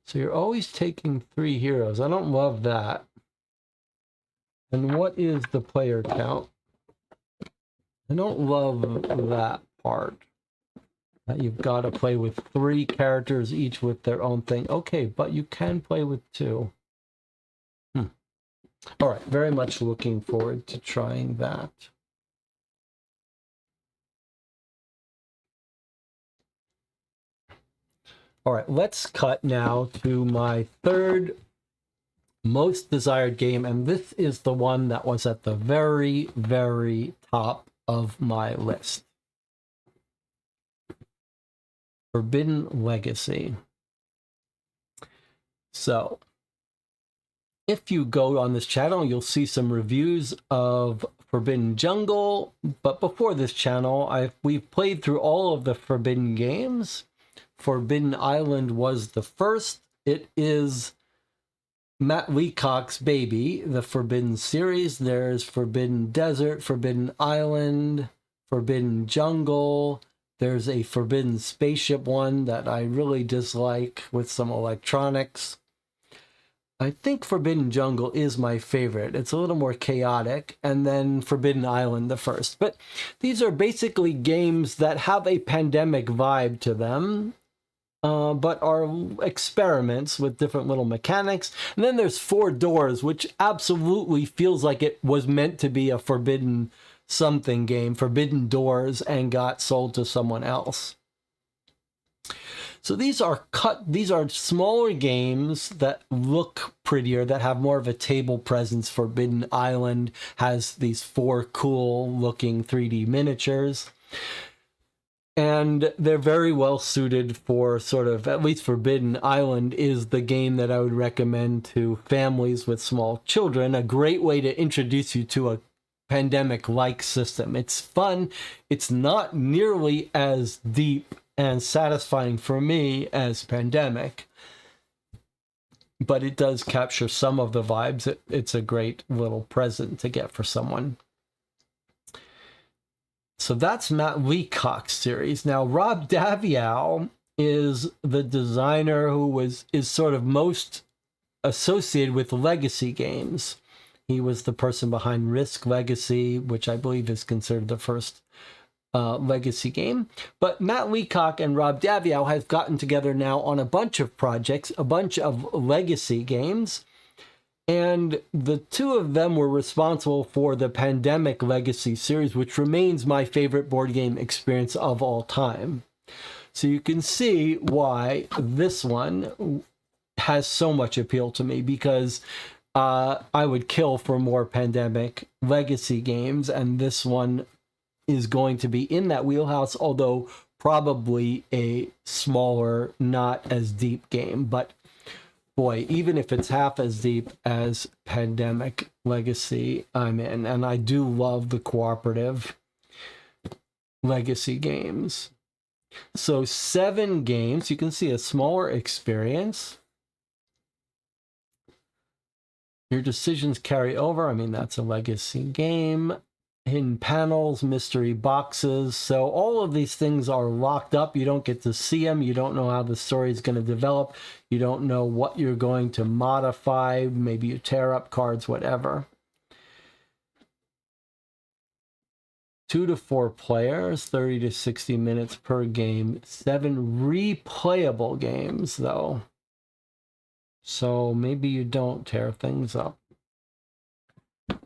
So you're always taking 3 heroes. I don't love that. And what is the player count? I don't love that part. That you've got to play with 3 characters, each with their own thing. Okay, but you can play with 2. All right, very much looking forward to trying that. All right, let's cut now to my 3rd most desired game, and this is the one that was at the very, very top of my list. Forbidden Legacy. So, if you go on this channel, you'll see some reviews of Forbidden Jungle, but before this channel, we've played through all of the Forbidden games. Forbidden Island was the first. It is Matt Leacock's baby, the Forbidden series. There's Forbidden Desert, Forbidden Island, Forbidden Jungle. There's a Forbidden Spaceship one that I really dislike with some electronics. I think Forbidden Jungle is my favorite. It's a little more chaotic, and then Forbidden Island the first. But these are basically games that have a pandemic vibe to them, but are experiments with different little mechanics. And then there's Four Doors, which absolutely feels like it was meant to be a Forbidden something game, Forbidden Doors, and got sold to someone else. So these are smaller games that look prettier, that have more of a table presence. Forbidden Island has these 4 cool looking 3D miniatures. And they're very well suited for sort of, at least Forbidden Island is the game that I would recommend to families with small children. A great way to introduce you to a pandemic-like system. It's fun. It's not nearly as deep and satisfying for me as Pandemic, but it does capture some of the vibes. It's a great little present to get for someone. So that's Matt Leacock's series. Now, Rob Daviau is the designer who is sort of most associated with legacy games. He was the person behind Risk Legacy, which I believe is considered the first legacy game. But Matt Leacock and Rob Daviau have gotten together now on a bunch of projects, a bunch of legacy games. And the 2 of them were responsible for the Pandemic Legacy series, which remains my favorite board game experience of all time. So you can see why this one has so much appeal to me, because I would kill for more Pandemic Legacy games, and this one is going to be in that wheelhouse, although probably a smaller, not as deep game. But boy, even if it's half as deep as Pandemic Legacy, I'm in. And I do love the cooperative legacy games. So 7 games. You can see a smaller experience. Your decisions carry over. I mean, that's a legacy game. Hidden panels, mystery boxes. So all of these things are locked up. You don't get to see them. You don't know how the story is going to develop. You don't know what you're going to modify. Maybe you tear up cards, whatever. 2 to 4 players, 30 to 60 minutes per game. 7 replayable games, though. So maybe you don't tear things up.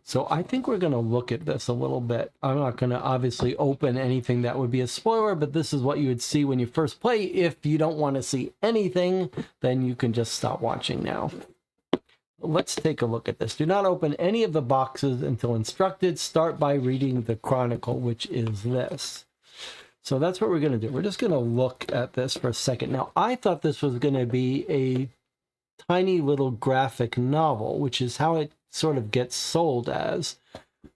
So I think we're going to look at this a little bit. I'm not going to obviously open anything that would be a spoiler, but this is what you would see when you first play. If you don't want to see anything, then you can just stop watching now. Let's take a look at this. Do not open any of the boxes until instructed. Start by reading the chronicle, which is this. So that's what we're going to do. We're just going to look at this for a second. Now, I thought this was going to be a tiny little graphic novel, which is how it sort of gets sold as.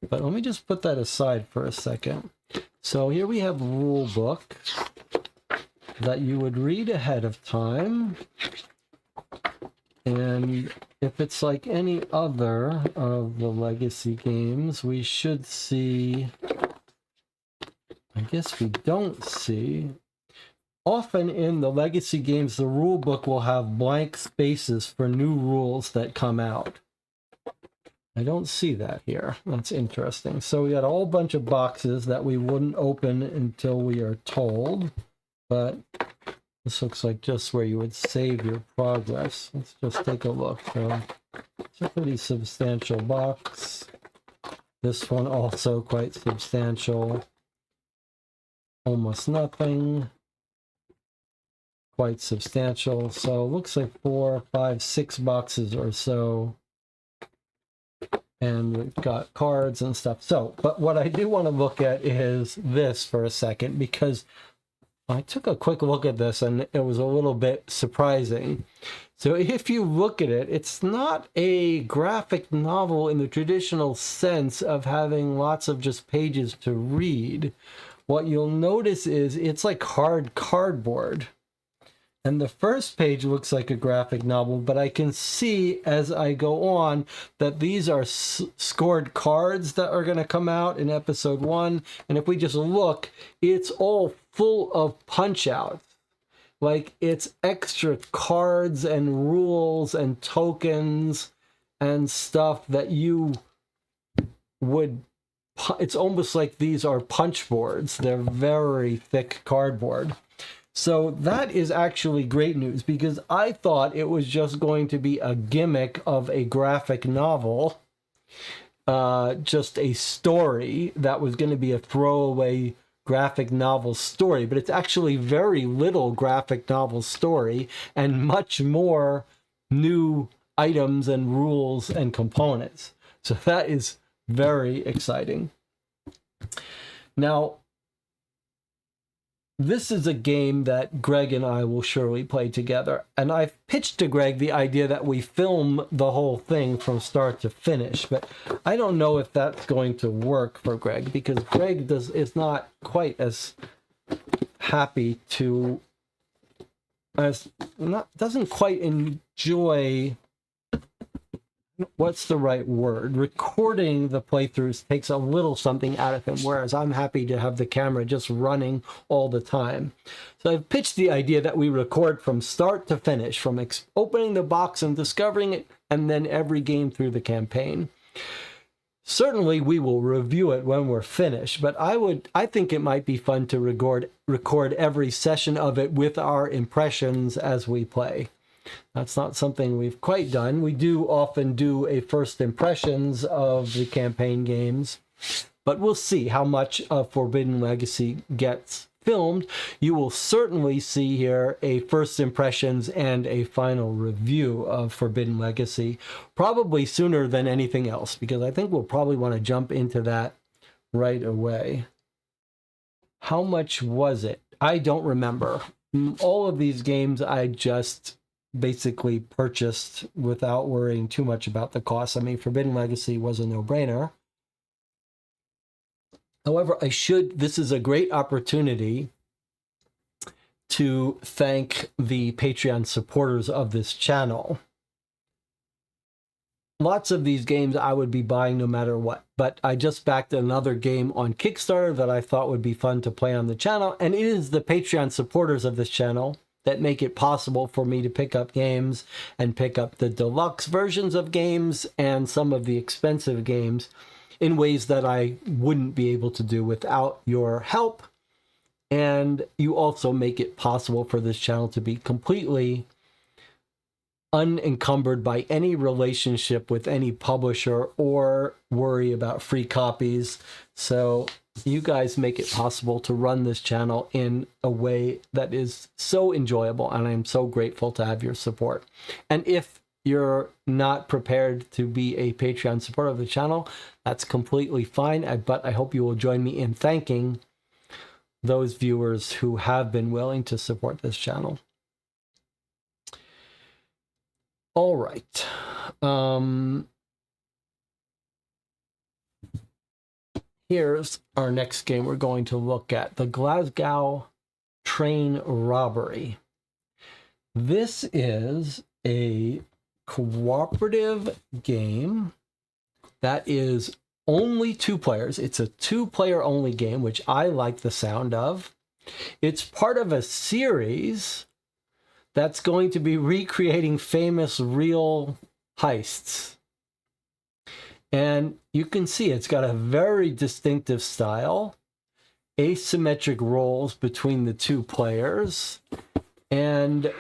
But let me just put that aside for a second. So here we have a rule book that you would read ahead of time. And if it's like any other of the legacy games, we should see, I guess we don't see, often in the legacy games, the rule book will have blank spaces for new rules that come out. I don't see that here. That's interesting. So we got a whole bunch of boxes that we wouldn't open until we are told, but this looks like just where you would save your progress. Let's just take a look. So it's a pretty substantial box. This one also quite substantial. Almost nothing. Quite substantial. So it looks like 4, 5, 6 boxes or so. And we've got cards and stuff. So, but what I do want to look at is this for a second, because I took a quick look at this and it was a little bit surprising. So if you look at it, it's not a graphic novel in the traditional sense of having lots of just pages to read. What you'll notice is it's like hard cardboard. And the first page looks like a graphic novel, but I can see as I go on that these are scored cards that are going to come out in episode 1. And if we just look, it's all full of punch outs. Like it's extra cards and rules and tokens and stuff that you would, it's almost like these are punch boards. They're very thick cardboard. So that is actually great news, because I thought it was just going to be a gimmick of a graphic novel, just a story that was going to be a throwaway graphic novel story, but it's actually very little graphic novel story and much more new items and rules and components. So that is very exciting. Now, this is a game that Greg and I will surely play together. And I've pitched to Greg the idea that we film the whole thing from start to finish. But I don't know if that's going to work for Greg, because Greg is not quite as happy to, doesn't quite enjoy, what's the right word? Recording the playthroughs takes a little something out of him, whereas I'm happy to have the camera just running all the time. So I've pitched the idea that we record from start to finish, from opening the box and discovering it, and then every game through the campaign. Certainly we will review it when we're finished, but I think it might be fun to record every session of it with our impressions as we play. That's not something we've quite done. We do often do a first impressions of the campaign games, but we'll see how much of Forbidden Legacy gets filmed. You will certainly see here a first impressions and a final review of Forbidden Legacy, probably sooner than anything else, because I think we'll probably want to jump into that right away. How much was it? I don't remember. All of these games I just basically purchased without worrying too much about the cost. I mean, Forbidden Legacy was a no-brainer. However, this is a great opportunity to thank the Patreon supporters of this channel. Lots of these games I would be buying no matter what, but I just backed another game on Kickstarter that I thought would be fun to play on the channel, and it is the Patreon supporters of this channel that make it possible for me to pick up games and pick up the deluxe versions of games and some of the expensive games in ways that I wouldn't be able to do without your help. And you also make it possible for this channel to be completely unencumbered by any relationship with any publisher or worry about free copies. So you guys make it possible to run this channel in a way that is so enjoyable, and I'm so grateful to have your support. And if you're not prepared to be a Patreon supporter of the channel, that's completely fine, but I hope you will join me in thanking those viewers who have been willing to support this channel. All right. Here's our next game we're going to look at, the Glasgow Train Robbery. This is a cooperative game that is only 2 players. It's a 2-player only game, which I like the sound of. It's part of a series that's going to be recreating famous real heists. And you can see it's got a very distinctive style, asymmetric roles between the 2 players. And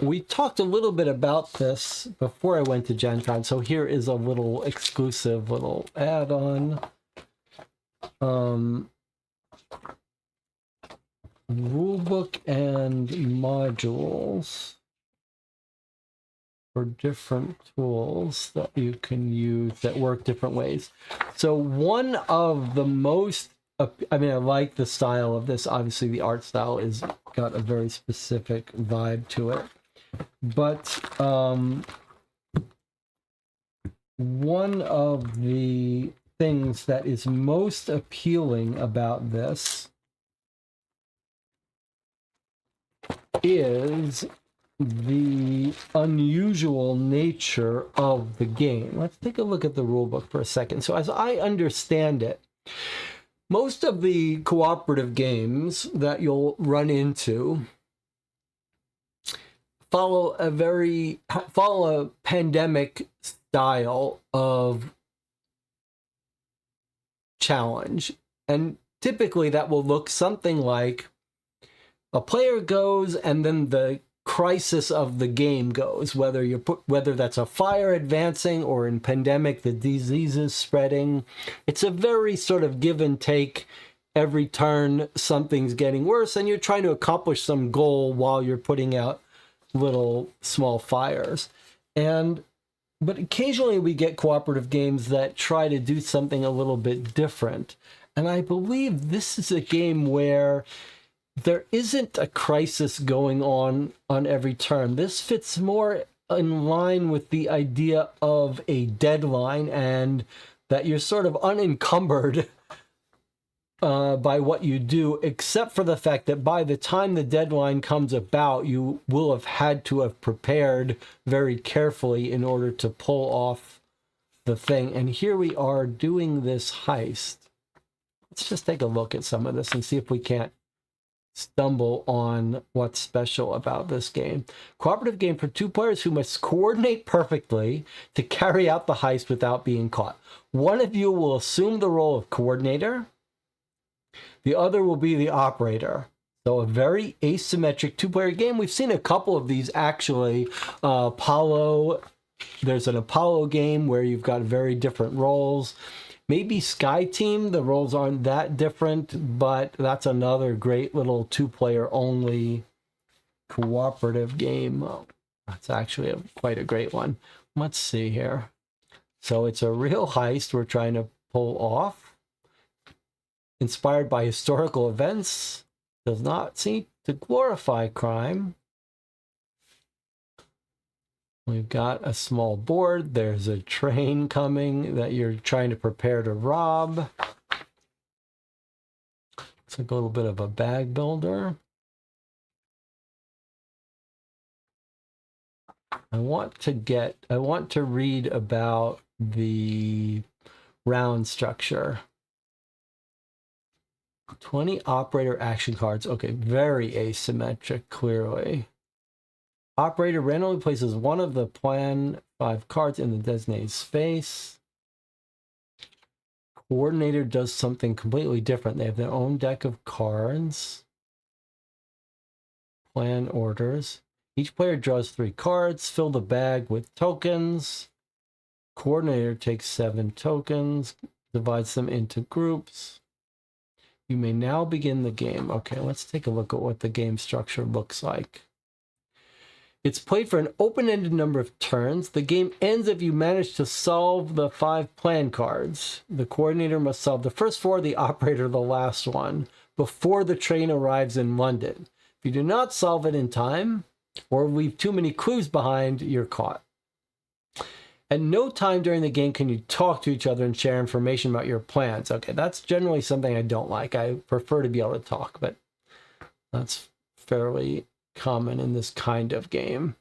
we talked a little bit about this before I went to GenCon, so here is a little exclusive little add-on. Rulebook and modules for different tools that you can use that work different ways. So one of the most, I mean, I like the style of this. Obviously, the art style is got a very specific vibe to it. But one of the things that is most appealing about this is the unusual nature of the game. Let's take a look at the rulebook for a second. So as I understand it, most of the cooperative games that you'll run into follow a pandemic style of challenge. And typically that will look something like a player goes and then the crisis of the game goes, whether that's a fire advancing or in pandemic, the disease is spreading. It's a very sort of give and take. Every turn, something's getting worse, and you're trying to accomplish some goal while you're putting out little small fires. But occasionally we get cooperative games that try to do something a little bit different. And I believe this is a game where there isn't a crisis going on every turn. This fits more in line with the idea of a deadline and that you're sort of unencumbered by what you do, except for the fact that by the time the deadline comes about, you will have had to have prepared very carefully in order to pull off the thing. And here we are doing this heist. Let's just take a look at some of this and see if we can't stumble on what's special about this game. Cooperative game for 2 players who must coordinate perfectly to carry out the heist without being caught. One of you will assume the role of coordinator. The other will be the operator. So a very asymmetric 2-player game. We've seen a couple of these actually. Apollo, there's an Apollo game where you've got very different roles. Maybe Sky Team, the roles aren't that different, but that's another great little 2-player only cooperative game. Oh, that's actually quite a great one. Let's see here. So it's a real heist we're trying to pull off. Inspired by historical events. Does not seem to glorify crime. We've got a small board. There's a train coming that you're trying to prepare to rob. It's like a little bit of a bag builder. I want to read about the round structure. 20 operator action cards. Okay, very asymmetric, clearly. Operator randomly places one of the plan 5 cards in the designated space. Coordinator does something completely different. They have their own deck of cards. Plan orders. Each player draws 3 cards. Fill the bag with tokens. Coordinator takes 7 tokens. Divides them into groups. You may now begin the game. Okay, let's take a look at what the game structure looks like. It's played for an open-ended number of turns. The game ends if you manage to solve the 5 plan cards. The coordinator must solve the first 4, the operator the last one, before the train arrives in London. If you do not solve it in time, or leave too many clues behind, you're caught. At no time during the game can you talk to each other and share information about your plans. Okay, that's generally something I don't like. I prefer to be able to talk, but that's fairly common in this kind of game.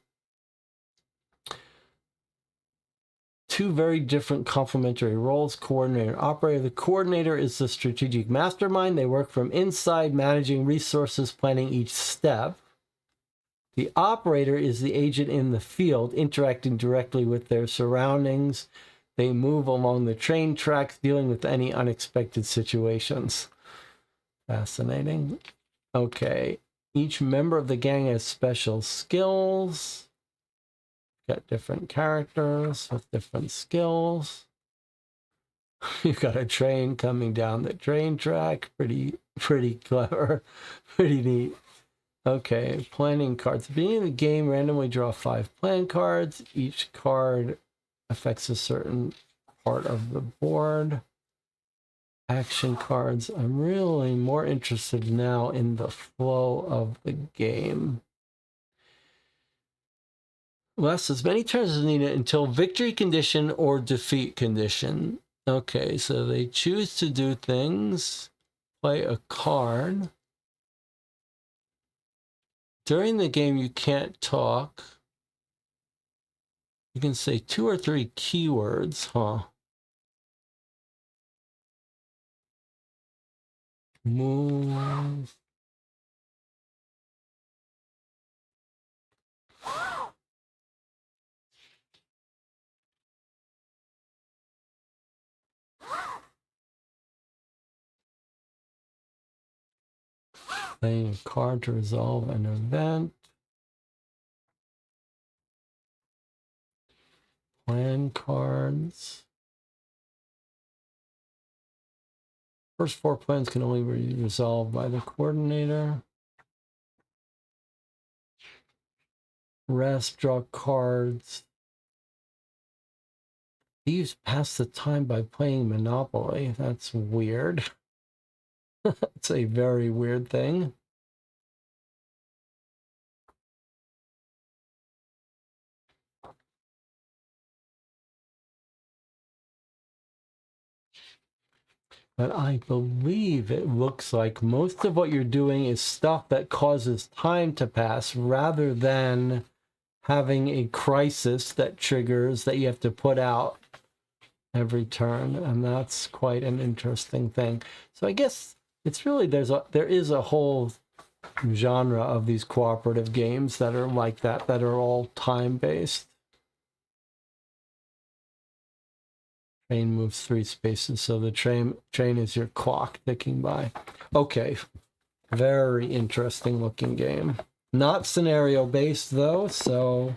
two very different complementary roles, coordinator and operator. The coordinator is the strategic mastermind. They work from inside, managing resources, planning each step. The operator is the agent in the field, interacting directly with their surroundings. They move along the train tracks, dealing with any unexpected situations. Fascinating. Okay. Each member of the gang has special skills. Got different characters with different skills. You've got a train coming down the train track. Pretty clever. Pretty neat. Okay, planning cards. At the beginning of the game, randomly draw 5 plan cards. Each card affects a certain part of the board. Action cards. I'm really more interested now in the flow of the game. Lasts as many turns as needed until victory condition or defeat condition. Okay, so they choose to do things. Play a card. During the game, you can't talk. You can say 2 or 3 keywords, huh? Move. Playing a card to resolve an event. Plan cards. First 4 plans can only be resolved by the coordinator. Rest, draw cards. Thieves pass the time by playing Monopoly. That's weird. It's a very weird thing. But I believe it looks like most of what you're doing is stuff that causes time to pass rather than having a crisis that triggers that you have to put out every turn. And that's quite an interesting thing. So I guess it's really, there is a whole genre of these cooperative games that are like that are all time-based. Train moves 3 spaces, so the train is your clock ticking by. Okay, very interesting looking game. Not scenario based though, so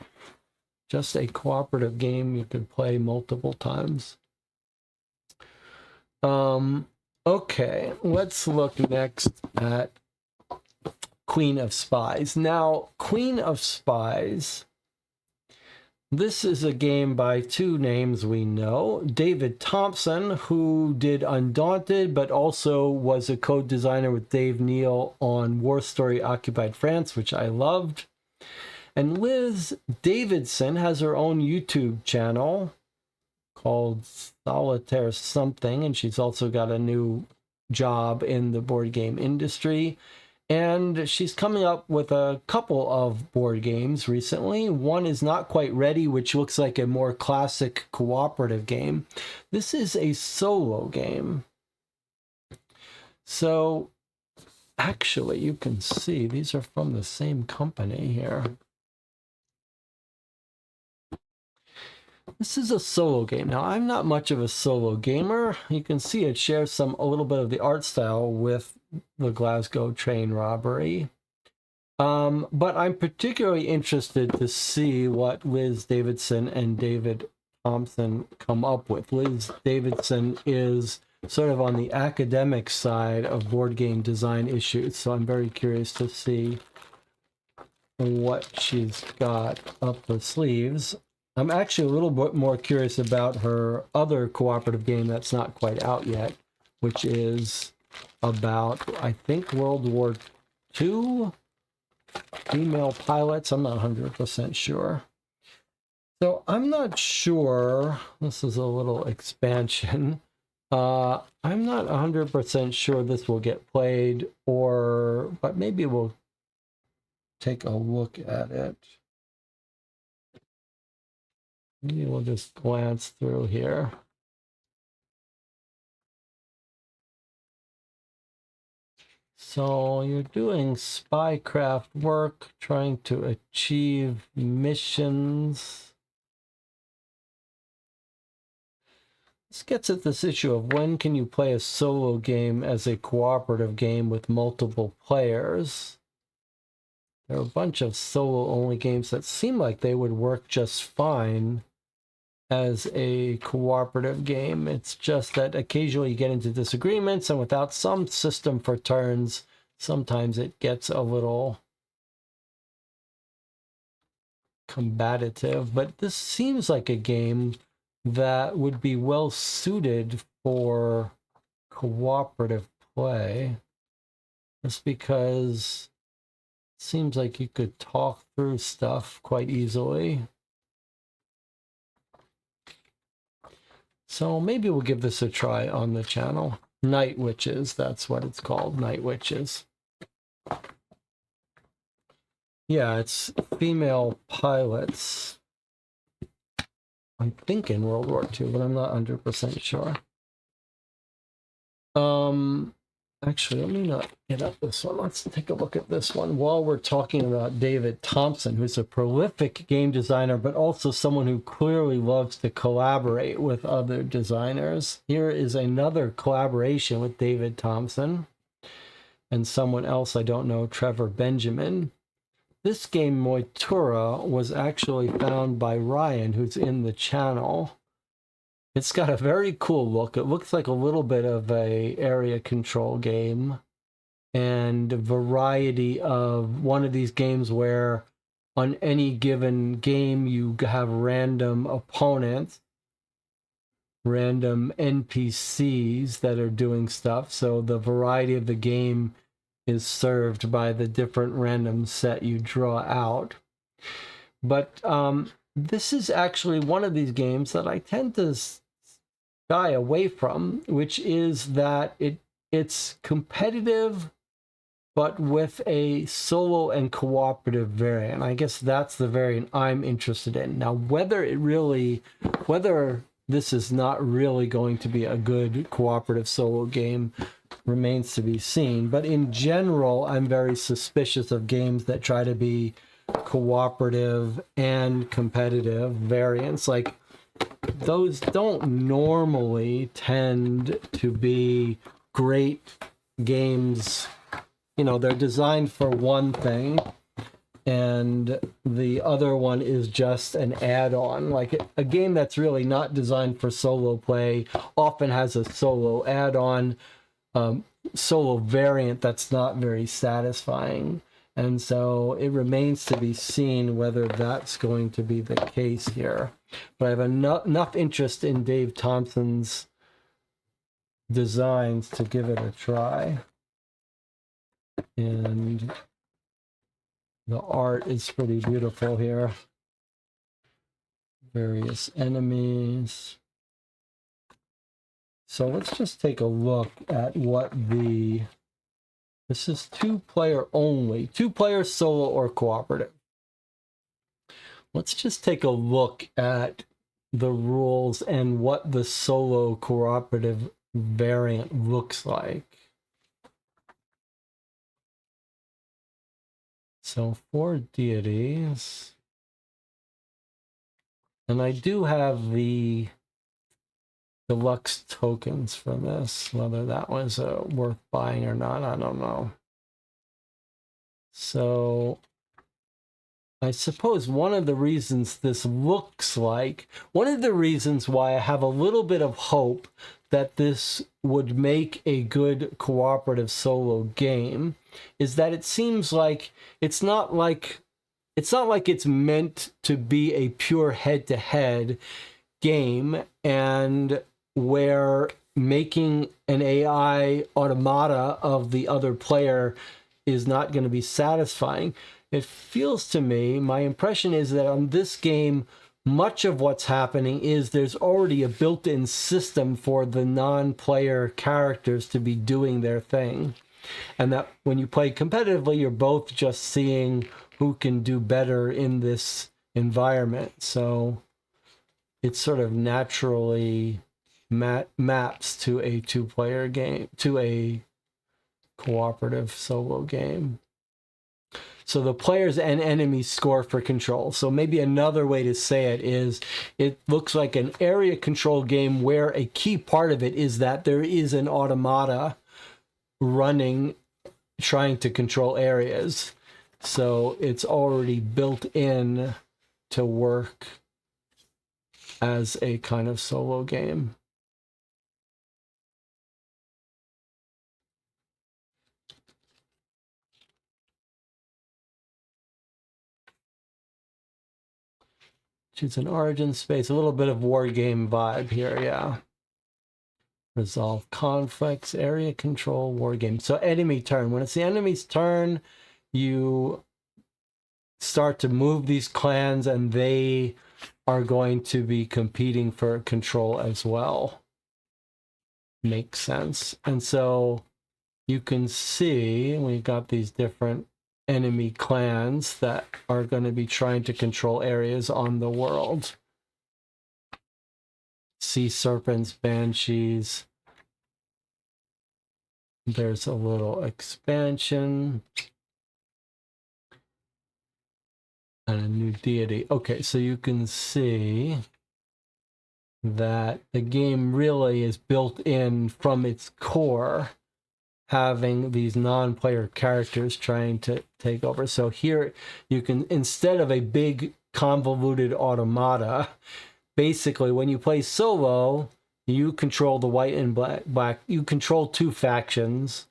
just a cooperative game you could play multiple times. Okay, let's look next at Queen of Spies. Now, Queen of Spies, this is a game by 2 names we know. David Thompson, who did Undaunted, but also was a co-designer with Dave Neal on War Story Occupied France, which I loved. And Liz Davidson has her own YouTube channel called Solitaire Something, and she's also got a new job in the board game industry. And she's coming up with a couple of board games recently. One is Not Quite Ready, which looks like a more classic cooperative game. This is a solo game. So actually, you can see these are from the same company here. This is a solo game. Now, I'm not much of a solo gamer. You can see it shares a little bit of the art style with the Glasgow train robbery. But I'm particularly interested to see what Liz Davidson and David Thompson come up with. Liz Davidson is sort of on the academic side of board game design issues, so I'm very curious to see what she's got up her sleeves. I'm actually a little bit more curious about her other cooperative game that's not quite out yet, which is about, I think, World War II, female pilots. I'm not 100% sure. So I'm not sure, this is a little expansion. I'm not 100% sure this will get played, but maybe we'll take a look at it. Maybe we'll just glance through here. So you're doing spycraft work, trying to achieve missions. This gets at this issue of when can you play a solo game as a cooperative game with multiple players. There are a bunch of solo-only games that seem like they would work just fine as a cooperative game. It's just that occasionally you get into disagreements, and without some system for turns, sometimes it gets a little combative. But this seems like a game that would be well suited for cooperative play, just because it seems like you could talk through stuff quite easily. So maybe we'll give this a try on the channel. Night Witches, that's what it's called, Night Witches. Yeah, it's female pilots. I'm thinking World War II, but I'm not 100% sure. Actually, let me not get up this one. Let's take a look at this one while we're talking about David Thompson, who's a prolific game designer, but also someone who clearly loves to collaborate with other designers. Here is another collaboration with David Thompson and someone else I don't know, Trevor Benjamin. This game, Moitura, was actually found by Ryan, who's in the channel. It's got a very cool look. It looks like a little bit of a area control game, and a variety of one of these games where on any given game you have random opponents, random NPCs that are doing stuff. So the variety of the game is served by the different random set you draw out. But this is actually one of these games that I tend to shy away from, which is that it's competitive, but with a solo and cooperative variant. I guess that's the variant I'm interested in. Now, whether this is not really going to be a good cooperative solo game remains to be seen. But in general, I'm very suspicious of games that try to be cooperative and competitive variants. Like, those don't normally tend to be great games. You know, they're designed for one thing, and the other one is just an add-on. Like, a game that's really not designed for solo play often has a solo add-on, solo variant that's not very satisfying. And so it remains to be seen whether that's going to be the case here. But I have enough interest in Dave Thompson's designs to give it a try. And the art is pretty beautiful here. Various enemies. So let's just take a look at what this is 2-player only, 2-player solo or cooperative. Let's just take a look at the rules and what the solo cooperative variant looks like. So 4 deities. And I do have the deluxe tokens for this. Whether that was worth buying or not, I don't know. So I suppose one of the reasons this looks like, one of the reasons why I have a little bit of hope that this would make a good cooperative solo game is that it seems like it's not like it's meant to be a pure head-to-head game, and where making an AI automata of the other player is not going to be satisfying. It feels to me, my impression is that on this game, much of what's happening is there's already a built-in system for the non-player characters to be doing their thing. And that when you play competitively, you're both just seeing who can do better in this environment. So it sort of naturally maps to a two-player game, to a cooperative solo game. So the players and enemies score for control. So maybe another way to say it is, it looks like an area control game where a key part of it is that there is an automata running, trying to control areas. So it's already built in to work as a kind of solo game. Choose an origin space, a little bit of war game vibe here, yeah. Resolve conflicts, area control, war game. So enemy turn. When it's the enemy's turn, you start to move these clans and they are going to be competing for control as well. Makes sense. And so you can see we've got these different enemy clans that are going to be trying to control areas on the world. Sea serpents, banshees. There's a little expansion. And a new deity. Okay, so you can see that the game really is built in from its core, having these non-player characters trying to take over. So here you can, instead of a big convoluted automata, basically when you play solo, you control the white and black. You control two factions,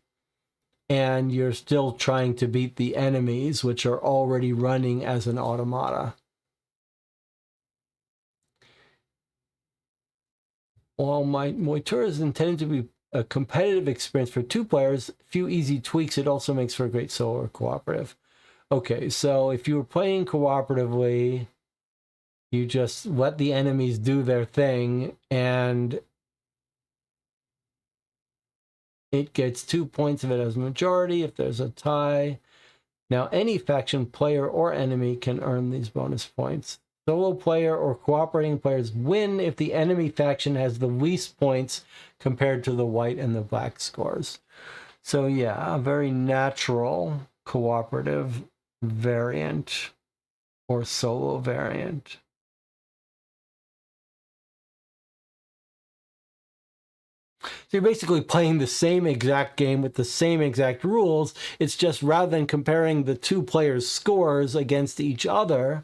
and you're still trying to beat the enemies, which are already running as an automata. While my tour is intended to be a competitive experience for two players, few easy tweaks, it also makes for a great solo or cooperative. Okay, so if you were playing cooperatively, you just let the enemies do their thing, and it gets 2 points if it has majority, if there's a tie. Now, any faction, player, or enemy can earn these bonus points. Solo player or cooperating players win if the enemy faction has the least points compared to the white and the black scores. So yeah, a very natural cooperative variant or solo variant. So you're basically playing the same exact game with the same exact rules. It's just rather than comparing the two players' scores against each other,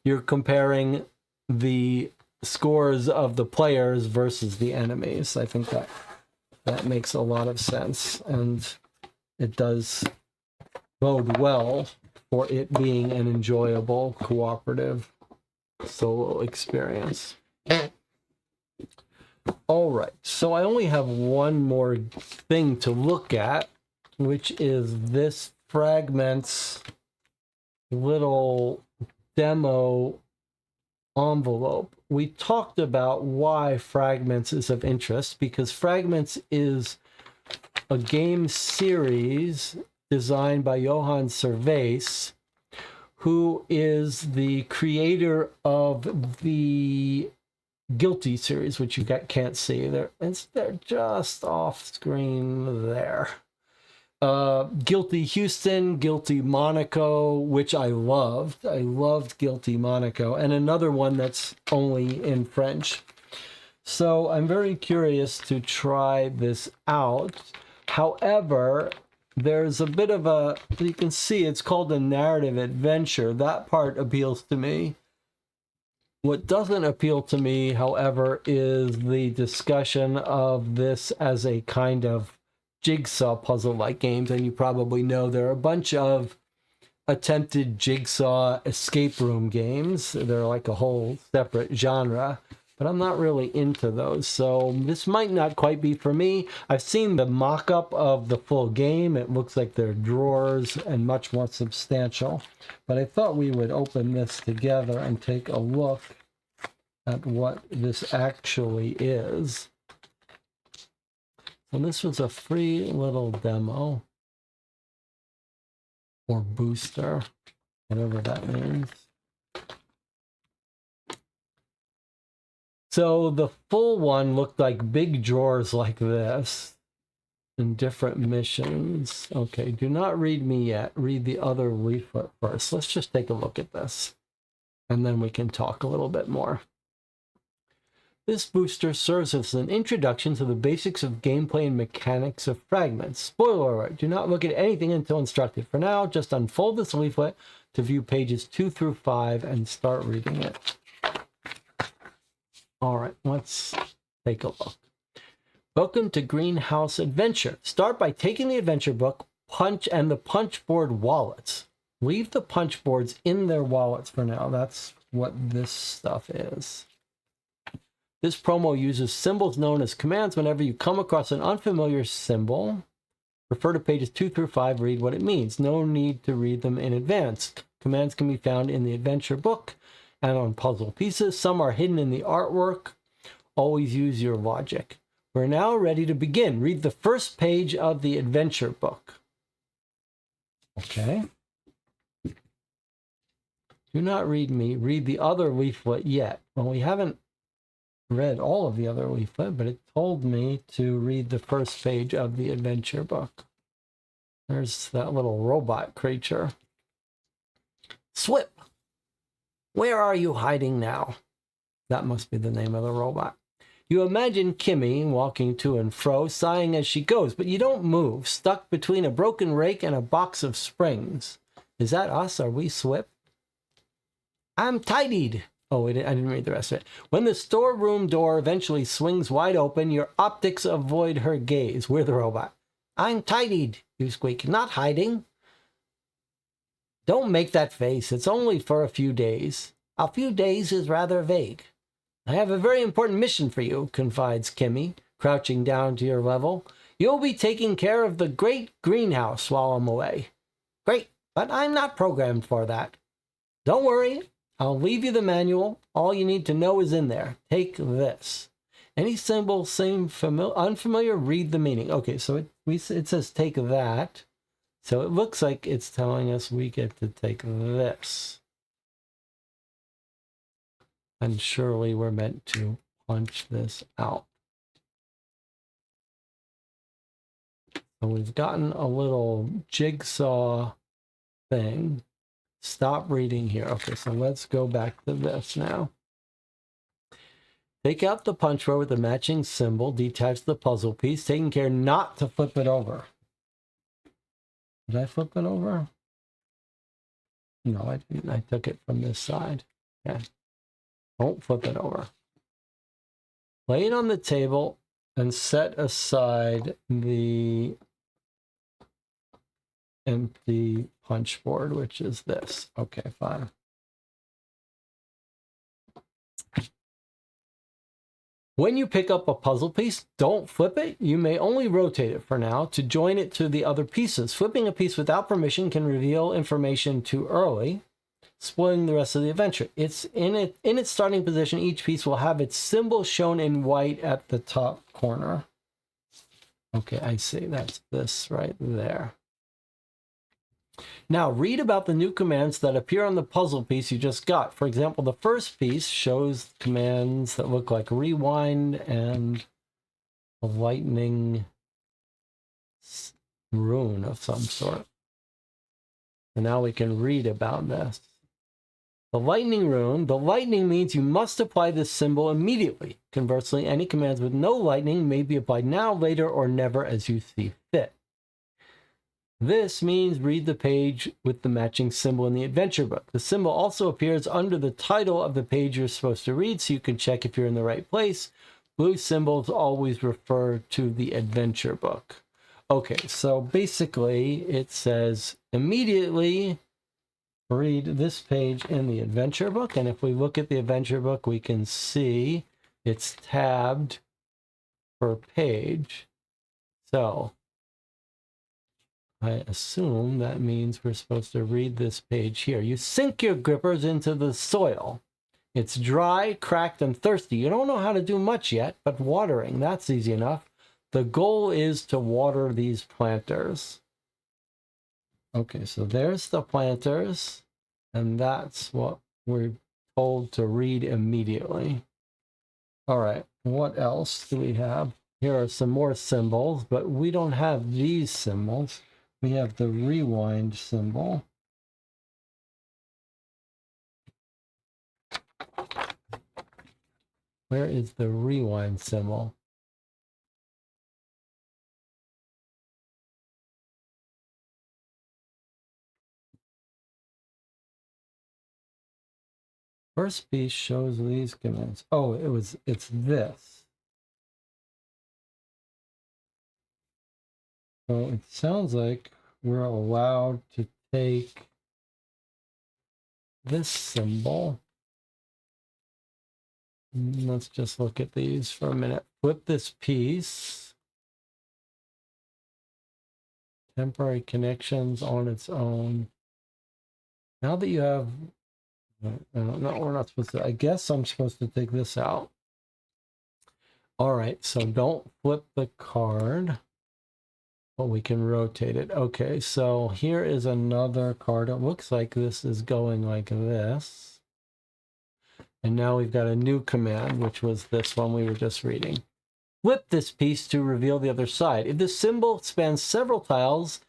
you're comparing the scores of the players versus the enemies. I think that makes a lot of sense, and it does bode well for it being an enjoyable cooperative solo experience. All right, so I only have one more thing to look at, which is this Fragments little demo envelope. We talked about why Fragments is of interest, because Fragments is a game series designed by Johan Servais, who is the creator of the Guilty series, which you can't see. They're just off screen there. Guilty Houston, Guilty Monaco, which I loved. I loved Guilty Monaco, and another one that's only in French. So I'm very curious to try this out. However, there's a bit of a, you can see it's called a narrative adventure. That part appeals to me. What doesn't appeal to me, however, is the discussion of this as a kind of jigsaw puzzle-like games. And you probably know there are a bunch of attempted jigsaw escape room games. They're like a whole separate genre, but I'm not really into those. So this might not quite be for me. I've seen the mock-up of the full game. It looks like they're drawers and much more substantial. But I thought we would open this together and take a look at what this actually is. So this was a free little demo or booster, whatever that means. So the full one looked like big drawers like this in different missions. Okay, do not read me yet. Read the other leaflet first. Let's just take a look at this, and then we can talk a little bit more. This booster serves as an introduction to the basics of gameplay and mechanics of fragments. Spoiler alert, do not look at anything until instructed. For now, just unfold this leaflet to view pages 2 through 5 and start reading it. All right, let's take a look. Welcome to Greenhouse Adventure. Start by taking the adventure book, punch, and the punch board wallets. Leave the punch boards in their wallets for now. That's what this stuff is. This promo uses symbols known as commands. Whenever you come across an unfamiliar symbol, refer to pages 2 through 5, read what it means. No need to read them in advance. Commands can be found in the adventure book and on puzzle pieces. Some are hidden in the artwork. Always use your logic. We're now ready to begin. Read the first page of the adventure book. Okay. Do not read me. Read the other leaflet yet. Well, we haven't read all of the other leaflet, but it told me to read the first page of the adventure book. There's that little robot creature. Swip! Where are you hiding now? That must be the name of the robot. You imagine Kimmy walking to and fro, sighing as she goes, but you don't move, stuck between a broken rake and a box of springs. Is that us? Are we Swip? I'm tidied. Oh, I didn't read the rest of it. When the storeroom door eventually swings wide open, your optics avoid her gaze. We're the robot. I'm tidied, you squeak. Not hiding. Don't make that face. It's only for a few days. A few days is rather vague. I have a very important mission for you, confides Kimmy, crouching down to your level. You'll be taking care of the great greenhouse while I'm away. Great, but I'm not programmed for that. Don't worry. I'll leave you the manual. All you need to know is in there. Take this. Any symbol seem unfamiliar? Read the meaning. Okay, so it says take that. So it looks like it's telling us we get to take this. And surely we're meant to punch this out. So we've gotten a little jigsaw thing. Stop reading here. Okay, so let's go back to this now. Take out the punch board with the matching symbol. Detach the puzzle piece, taking care not to flip it over. Did I flip it over? No, I didn't. I took it from this side. Okay. Don't flip it over. Lay it on the table and set aside the empty punch board, which is this. Okay, fine. When you pick up a puzzle piece, don't flip it. You may only rotate it for now to join it to the other pieces. Flipping a piece without permission can reveal information too early, spoiling the rest of the adventure. It's in its starting position. Each piece will have its symbol shown in white at the top corner. Okay, I see. That's this right there. Now, read about the new commands that appear on the puzzle piece you just got. For example, the first piece shows commands that look like rewind and a lightning rune of some sort. And now we can read about this. The lightning rune. The lightning means you must apply this symbol immediately. Conversely, any commands with no lightning may be applied now, later, or never as you see fit. This means read the page with the matching symbol in the adventure book. The symbol also appears under the title of the page you're supposed to read, so you can check if you're in the right place. Blue symbols always refer to the adventure book. Okay, so basically it says immediately read this page in the adventure book. And if we look at the adventure book, we can see it's tabbed per page. So I assume that means we're supposed to read this page here. You sink your grippers into the soil. It's dry, cracked, and thirsty. You don't know how to do much yet, but watering, that's easy enough. The goal is to water these planters. Okay, so there's the planters, and that's what we're told to read immediately. All right, what else do we have? Here are some more symbols, but we don't have these symbols. We have the rewind symbol. Where is the rewind symbol? First piece shows these commands. Oh, it's this. So it sounds like we're allowed to take this symbol. Let's just look at these for a minute. Flip this piece. Temporary connections on its own. Now that you have, no, we're not supposed to. I guess I'm supposed to take this out. All right, so don't flip the card, but we can rotate it. Okay, so here is another card. It looks like this is going like this. And now we've got a new command, which was this one we were just reading. Flip this piece to reveal the other side. If the symbol spans several tiles,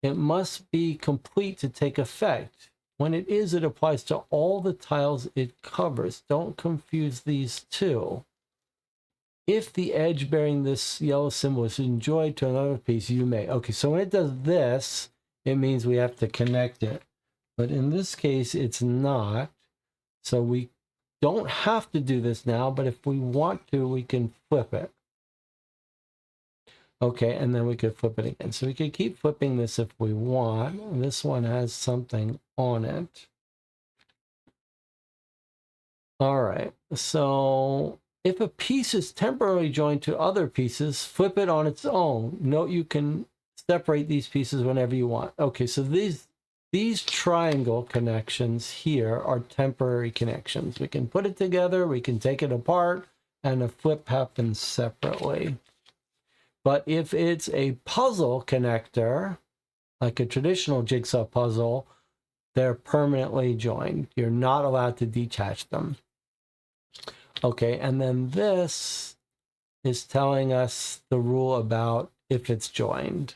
it must be complete to take effect. When it is, it applies to all the tiles it covers. Don't confuse these two. If the edge bearing this yellow symbol is enjoyed to another piece, you may. Okay, so when it does this, it means we have to connect it. But in this case, it's not. So we don't have to do this now, but if we want to, we can flip it. Okay, and then we could flip it again. So we could keep flipping this if we want. This one has something on it. All right, so if a piece is temporarily joined to other pieces, flip it on its own. Note you can separate these pieces whenever you want. Okay, so these triangle connections here are temporary connections. We can put it together, we can take it apart, and a flip happens separately. But if it's a puzzle connector, like a traditional jigsaw puzzle, they're permanently joined. You're not allowed to detach them. Okay, and then this is telling us the rule about if it's joined.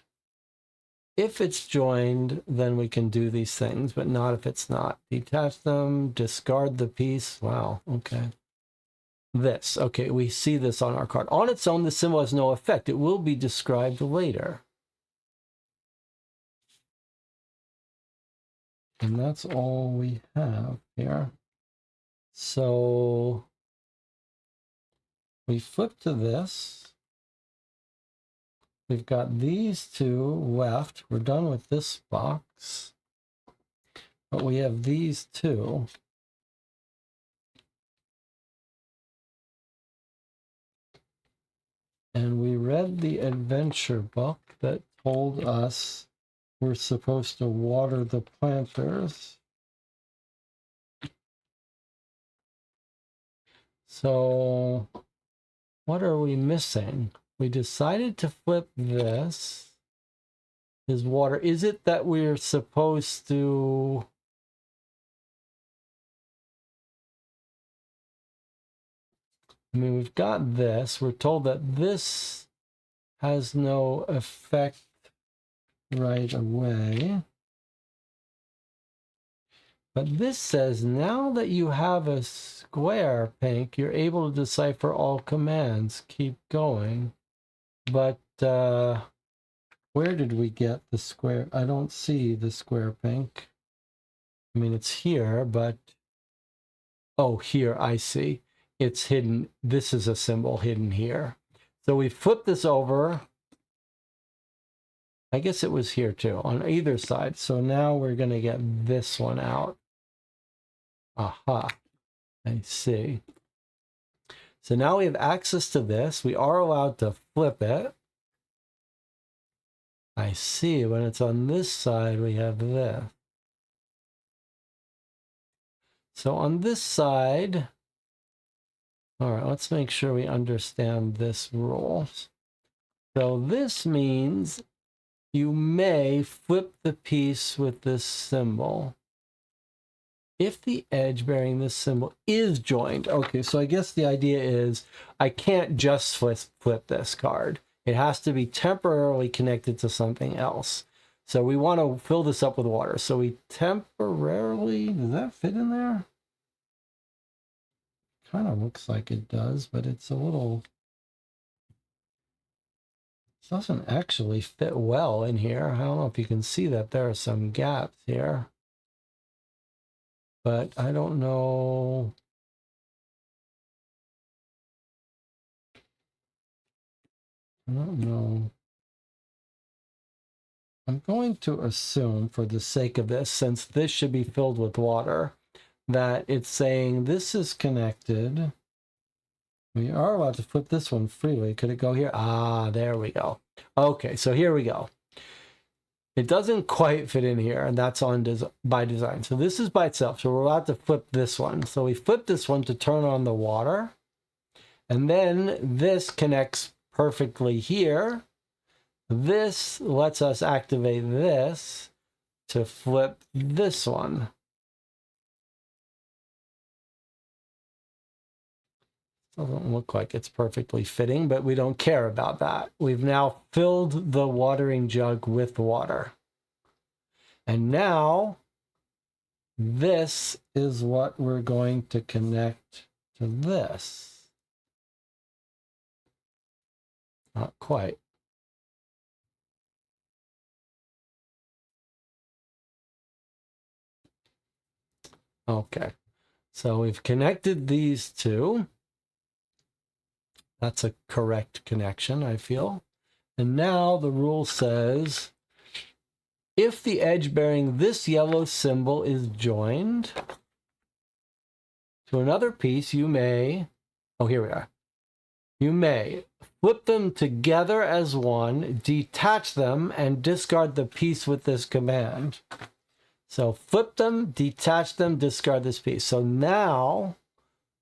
If it's joined, then we can do these things, but not if it's not. Detach them, discard the piece. Wow, okay. This, okay, we see this on our card. On its own, the symbol has no effect. It will be described later. And that's all we have here. So we flip to this. We've got these two left. We're done with this box. But we have these two. And we read the adventure book that told us we're supposed to water the planters. So what are we missing? We decided to flip this. Is water. Is it that we're supposed to... I mean, we've got this. We're told that this has no effect right away. But this says, now that you have a square, Pink, you're able to decipher all commands. Keep going. But where did we get the square? I don't see the square, Pink. I mean, it's here, but... Oh, here, I see. It's hidden. This is a symbol hidden here. So we flip this over. I guess it was here too, on either side. So now we're going to get this one out. Aha, I see. So now we have access to this. We are allowed to flip it. I see. When it's on this side, we have this. So on this side, all right, let's make sure we understand this rule. So this means you may flip the piece with this symbol. if the edge bearing this symbol is joined. Okay, so I guess the idea is I can't just flip this card. It has to be temporarily connected to something else. So we want to fill this up with water. So we temporarily, does that fit in there? Kind of looks like it does, but it's a little, it doesn't actually fit well in here. I don't know if you can see that there are some gaps here. But I don't know. I don't know. I'm going to assume, for the sake of this, since this should be filled with water, that it's saying this is connected. We are allowed to flip this one freely. Could it go here? Ah, there we go. Okay, so here we go. It doesn't quite fit in here, and that's on by design. So this is by itself. So we're allowed to flip this one. So we flip this one to turn on the water. And then this connects perfectly here. This lets us activate this to flip this one. Doesn't look like it's perfectly fitting, but we don't care about that. We've now filled the watering jug with water. And now this is what we're going to connect to this. Not quite. Okay, so we've connected these two. That's a correct connection, I feel. And now the rule says, if the edge bearing this yellow symbol is joined to another piece, you may, oh, here we are. You may flip them together as one, detach them, and discard the piece with this command. So flip them, detach them, discard this piece. So now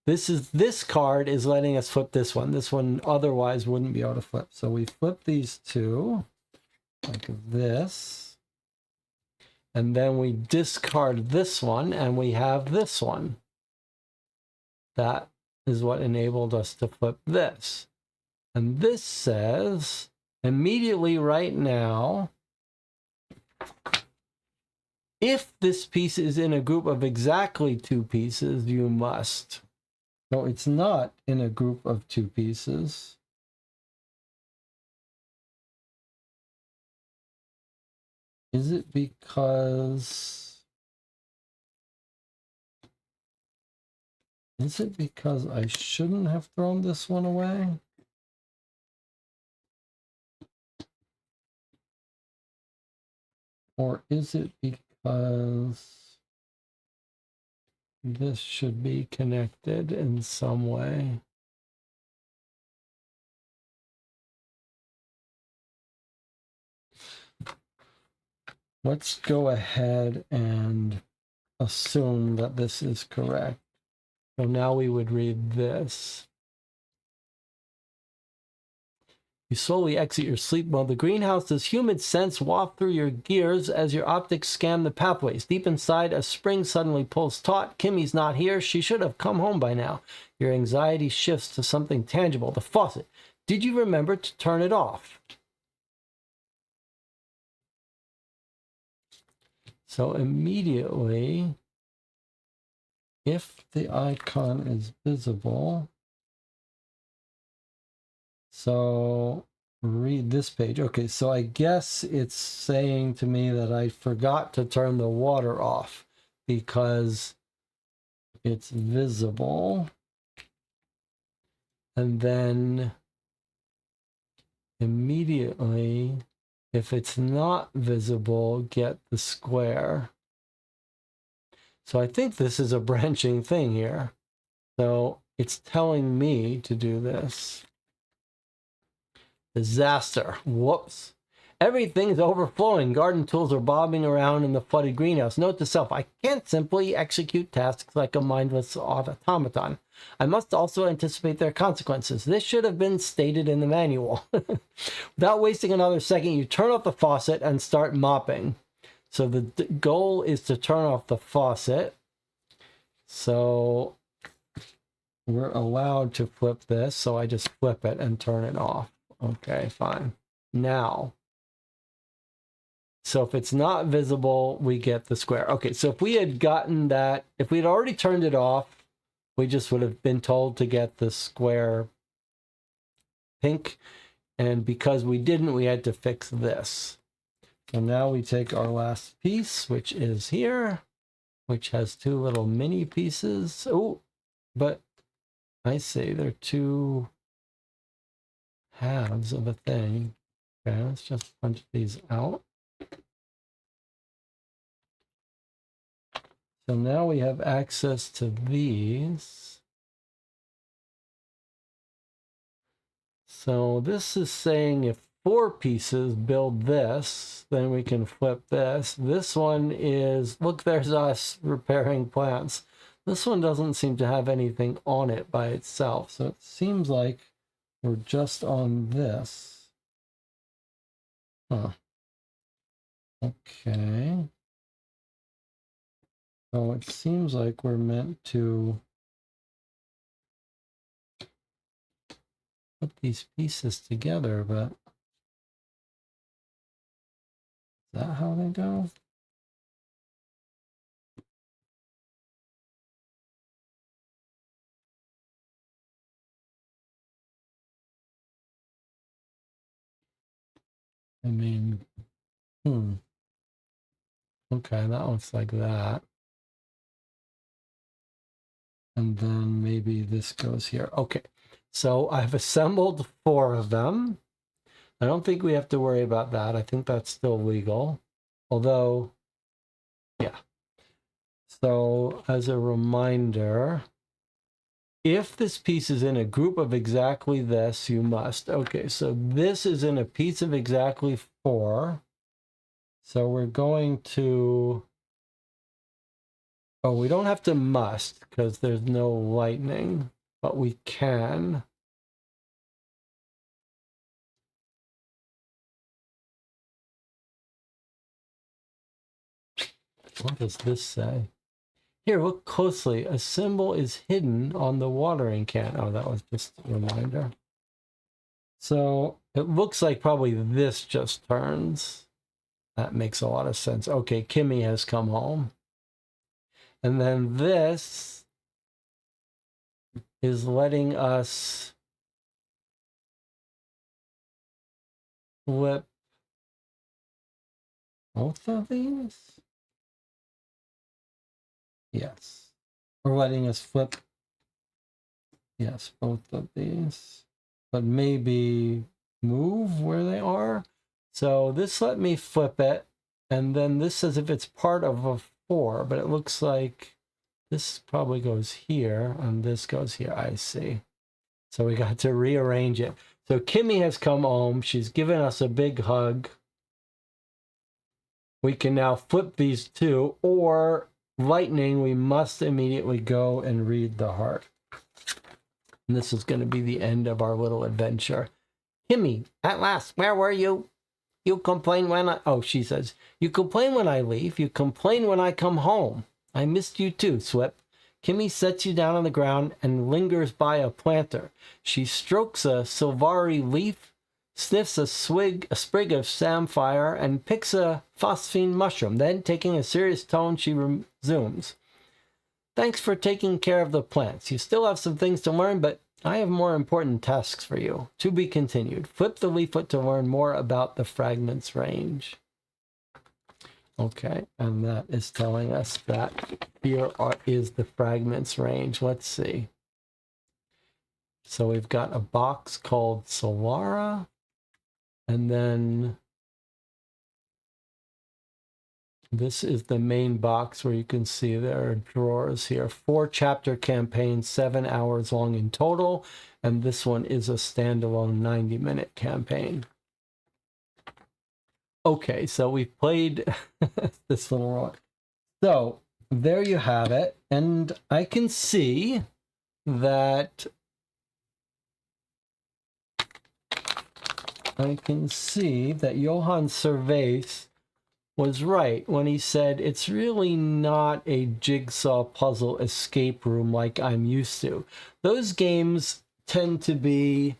this card is letting us flip this one. This one otherwise wouldn't be able to flip. So we flip these two like this. And then we discard this one and we have this one. That is what enabled us to flip this. And this says immediately right now, if this piece is in a group of exactly two pieces, you must. No, it's not in a group of two pieces. Is it because I shouldn't have thrown this one away? Or is it because this should be connected in some way? Let's go ahead and assume that this is correct. So now we would read this. You slowly exit your sleep mode. The greenhouse's humid scents waft through your gears as your optics scan the pathways. Deep inside, a spring suddenly pulls taut. Kimmy's not here. She should have come home by now. Your anxiety shifts to something tangible. The faucet. Did you remember to turn it off? So immediately, if the icon is visible, so read this page. Okay, so I guess it's saying to me that I forgot to turn the water off because it's visible. And then immediately, if it's not visible, get the square. So I think this is a branching thing here. So it's telling me to do this. Disaster. Whoops. Everything is overflowing. Garden tools are bobbing around in the flooded greenhouse. Note to self, I can't simply execute tasks like a mindless automaton. I must also anticipate their consequences. This should have been stated in the manual. Without wasting another second, you turn off the faucet and start mopping. So the goal is to turn off the faucet. So we're allowed to flip this, so I just flip it and turn it off. Okay, fine. Now, so if it's not visible, we get the square. Okay, so if we had gotten that, if we'd already turned it off, we just would have been told to get the square pink. And because we didn't, we had to fix this. So now we take our last piece, which is here, which has two little mini pieces. Oh, but I see they're two halves of a thing. Okay, let's just punch these out. So now we have access to these. So this is saying if 4 pieces build this, then we can flip this. This one is, look, there's us repairing plants. This one doesn't seem to have anything on it by itself. So it seems like we're just on this. Huh. Okay. So it seems like we're meant to put these pieces together, but is that how they go? I mean, okay, that looks like that. And then maybe this goes here. Okay, so I've assembled 4 of them. I don't think we have to worry about that. I think that's still legal. Although, yeah. So as a reminder, if this piece is in a group of exactly this, you must. Okay, so this is in a piece of exactly 4. So we're going to... Oh, we don't have to must because there's no lightning, but we can. What does this say? Here, look closely. A symbol is hidden on the watering can. Oh, that was just a reminder. So it looks like probably this just turns. That makes a lot of sense. Okay, Kimmy has come home. And then this is letting us flip both of these. Yes. We're letting us flip, yes, both of these. But maybe move where they are. So this let me flip it. And then this says if it's part of a 4, but it looks like this probably goes here and this goes here. I see. So we got to rearrange it. So Kimmy has come home. She's given us a big hug. We can now flip these 2, or lightning, we must immediately go and read the heart. And this is going to be the end of our little adventure. Kimmy, at last, where were you? You complain when I... Oh, she says, you complain when I leave. You complain when I come home. I missed you too, Swip. Kimmy sets you down on the ground and lingers by a planter. She strokes a silvari leaf, sniffs a sprig of samphire, and picks a phosphine mushroom. Then, taking a serious tone, she resumes. Thanks for taking care of the plants. You still have some things to learn, but I have more important tasks for you. To be continued. Flip the leaflet to learn more about the fragments range. Okay, and that is telling us that here is the fragments range. Let's see. So we've got a box called Solara, and then this is the main box where you can see there are drawers here. 4-chapter campaign, 7 hours long in total, and this one is a standalone 90-minute campaign. Okay, so we've played this little rock. So there you have it, and I can see that Johann Servais was right when he said it's really not a jigsaw puzzle escape room like I'm used to. Those games tend to be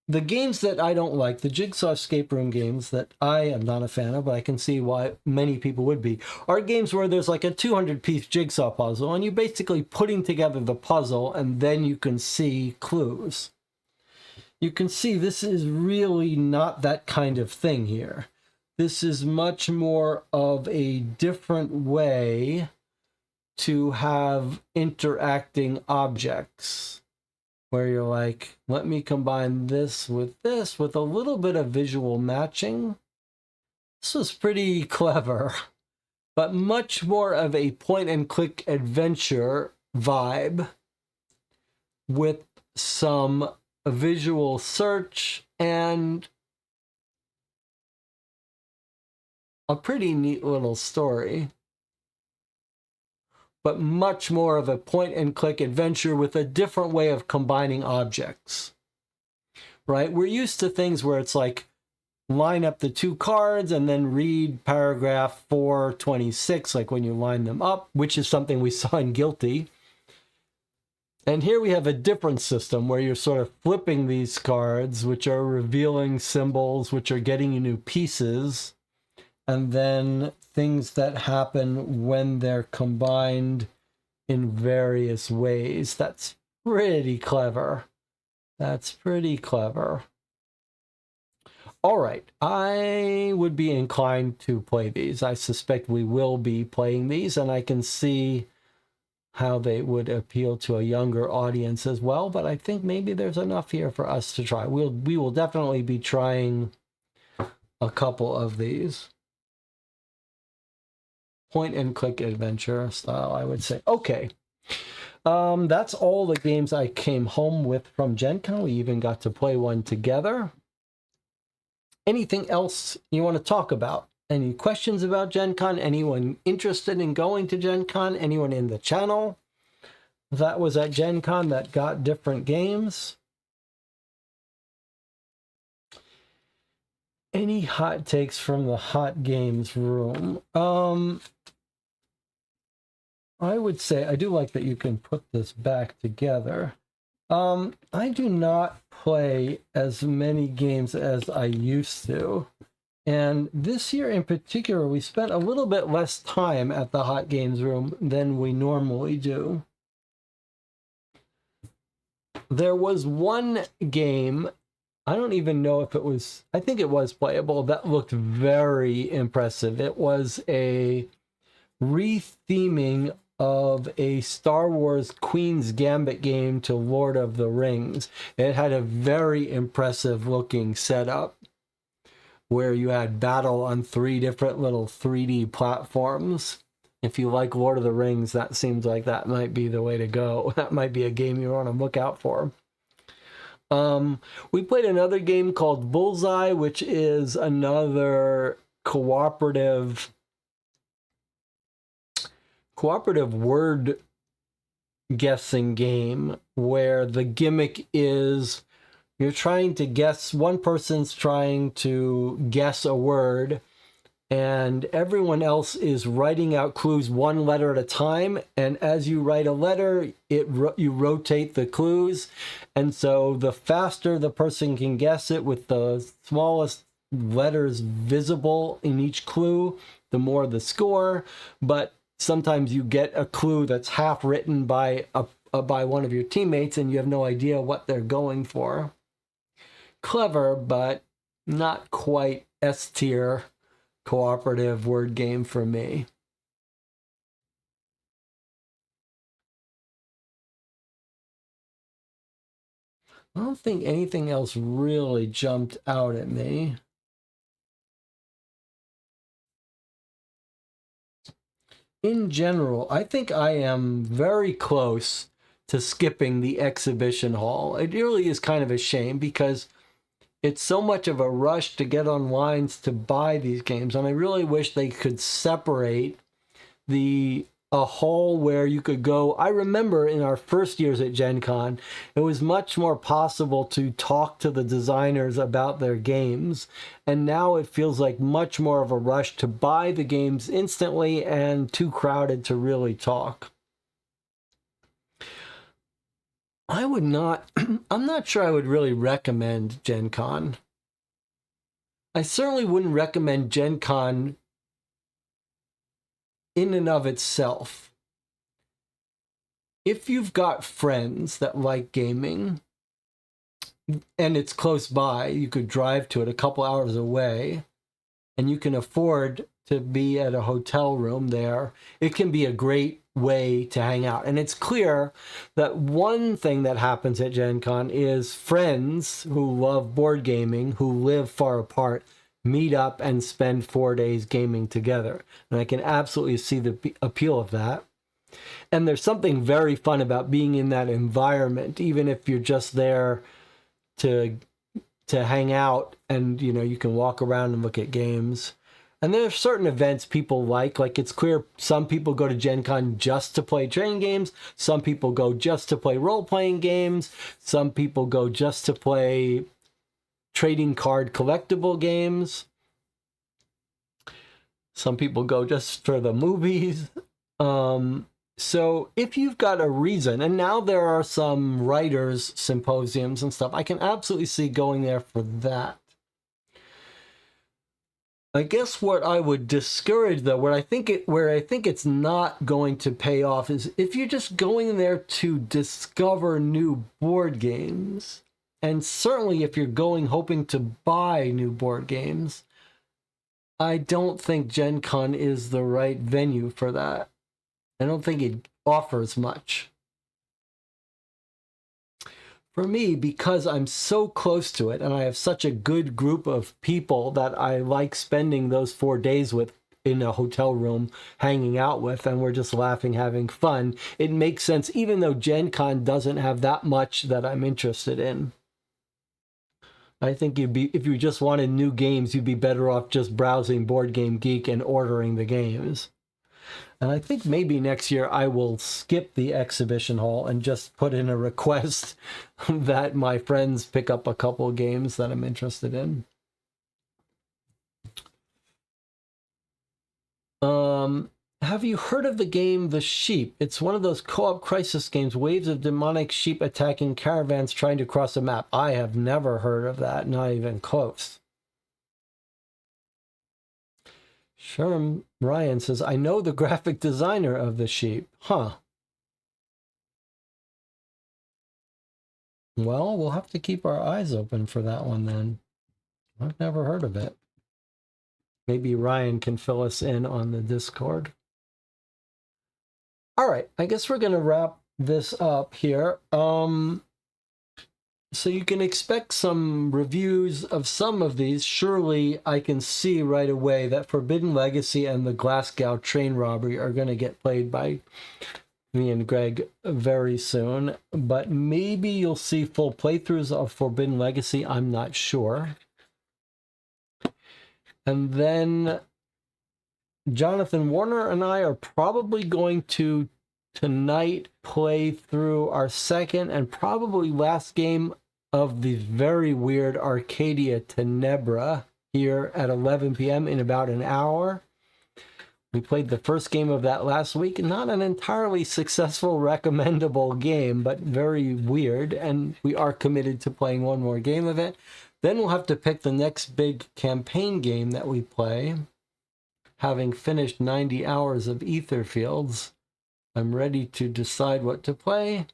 the games that I don't like, the jigsaw escape room games that I am not a fan of, but I can see why many people would be, are games where there's like a 200-piece jigsaw puzzle, and you're basically putting together the puzzle, and then you can see clues. You can see this is really not that kind of thing here. This is much more of a different way to have interacting objects, where you're like, let me combine this with a little bit of visual matching. This was pretty clever, but much more of a point-and-click adventure vibe with some visual search and a pretty neat little story, but much more of a point-and-click adventure with a different way of combining objects, right? We're used to things where it's like, line up the two cards and then read paragraph 426, like when you line them up, which is something we saw in Guilty. And here we have a different system where you're sort of flipping these cards, which are revealing symbols, which are getting you new pieces, and then things that happen when they're combined in various ways. That's pretty clever. That's pretty clever. All right, I would be inclined to play these. I suspect we will be playing these, and I can see how they would appeal to a younger audience as well, but I think maybe there's enough here for us to try. We will definitely be trying a couple of these. Point-and-click adventure style, I would say. Okay. That's all the games I came home with from Gen Con. We even got to play one together. Anything else you want to talk about? Any questions about Gen Con? Anyone interested in going to Gen Con? Anyone in the channel that was at Gen Con that got different games? Any hot takes from the hot games room? I would say, I do like that you can put this back together. I do not play as many games as I used to. And this year in particular, we spent a little bit less time at the hot games room than we normally do. There was one game, I don't even know if it was, I think it was playable, that looked very impressive. It was a re-theming of a Star Wars Queen's Gambit game to Lord of the Rings. It had a very impressive looking setup where you had battle on 3 different little 3D platforms. If you like Lord of the Rings, that seems like that might be the way to go. That might be a game you want to look out for. We played another game called Bullseye, which is another cooperative word guessing game where the gimmick is you're trying to guess, one person's trying to guess a word, and everyone else is writing out clues one letter at a time, and as you write a letter, you rotate the clues, and so the faster the person can guess it with the smallest letters visible in each clue, the more the score. But sometimes you get a clue that's half written by one of your teammates, and you have no idea what they're going for. Clever, but not quite S-tier cooperative word game for me. I don't think anything else really jumped out at me. In general, I think I am very close to skipping the exhibition hall. It really is kind of a shame because it's so much of a rush to get on lines to buy these games, and I really wish they could separate the a hall where you could go. I remember in our first years at Gen Con, it was much more possible to talk to the designers about their games. And now it feels like much more of a rush to buy the games instantly and too crowded to really talk. I would not, I'm not sure I would really recommend Gen Con. I certainly wouldn't recommend Gen Con in and of itself. If you've got friends that like gaming and it's close by, you could drive to it a couple hours away, and you can afford to be at a hotel room there, it can be a great way to hang out. And it's clear that one thing that happens at Gen Con is friends who love board gaming, who live far apart, meet up and spend 4 days gaming together. And I can absolutely see the appeal of that. And there's something very fun about being in that environment, even if you're just there to hang out, and you can walk around and look at games. And there are certain events people like it's clear some people go to Gen Con just to play trading games, some people go just to play role-playing games, some people go just to play trading card collectible games, some people go just for the movies. So if you've got a reason, and now there are some writers symposiums and stuff, I can absolutely see going there for that. I guess what I would discourage, though, where I think it's not going to pay off, is if you're just going there to discover new board games, and certainly if you're going hoping to buy new board games, I don't think Gen Con is the right venue for that. I don't think it offers much. For me, because I'm so close to it and I have such a good group of people that I like spending those 4 days with in a hotel room, hanging out with, and we're just laughing, having fun, it makes sense, even though Gen Con doesn't have that much that I'm interested in. I think if you just wanted new games, you'd be better off just browsing Board Game Geek and ordering the games. And I think maybe next year I will skip the exhibition hall and just put in a request that my friends pick up a couple games that I'm interested in. Have you heard of the game The Sheep? It's one of those co-op crisis games, waves of demonic sheep attacking caravans trying to cross a map. I have never heard of that, not even close. Sherm Ryan says, I know the graphic designer of The Sheep. Huh. Well, we'll have to keep our eyes open for that one then. I've never heard of it. Maybe Ryan can fill us in on the Discord. All right, I guess we're going to wrap this up here. So you can expect some reviews of some of these. Surely I can see right away that Forbidden Legacy and the Glasgow train robbery are going to get played by me and Greg very soon. But maybe you'll see full playthroughs of Forbidden Legacy. I'm not sure. And then Jonathan Warner and I are probably going to tonight play through our second and probably last game of the very weird Arcadia Tenebra here at 11 p.m. in about an hour. We played the first game of that last week. Not an entirely successful, recommendable game, but very weird. And we are committed to playing one more game of it. Then we'll have to pick the next big campaign game that we play. Having finished 90 hours of Etherfields, I'm ready to decide what to play.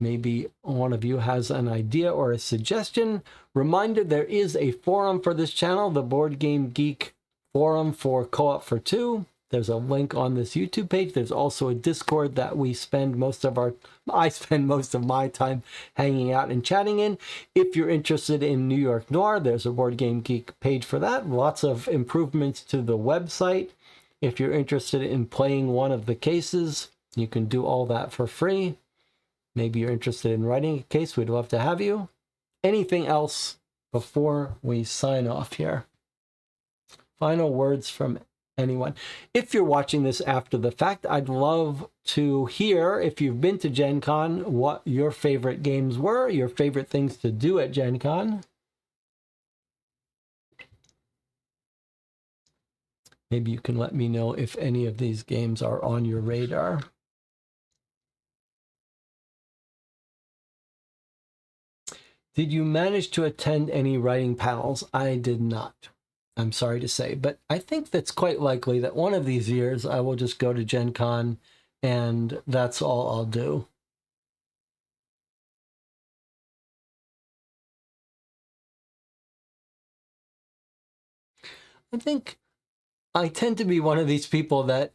Maybe one of you has an idea or a suggestion. Reminder, there is a forum for this channel, the Board Game Geek forum for Co-op for Two. There's a link on this YouTube page. There's also a Discord that I spend most of my time hanging out and chatting in. If you're interested in New York Noir, there's a Board Game Geek page for that. Lots of improvements to the website. If you're interested in playing one of the cases, you can do all that for free. Maybe you're interested in writing a case. We'd love to have you. Anything else before we sign off here? Final words from anyone. If you're watching this after the fact, I'd love to hear, if you've been to Gen Con, what your favorite games were, your favorite things to do at Gen Con. Maybe you can let me know if any of these games are on your radar. Did you manage to attend any writing panels? I did not. I'm sorry to say, but I think that's quite likely that one of these years I will just go to Gen Con and that's all I'll do. I think I tend to be one of these people that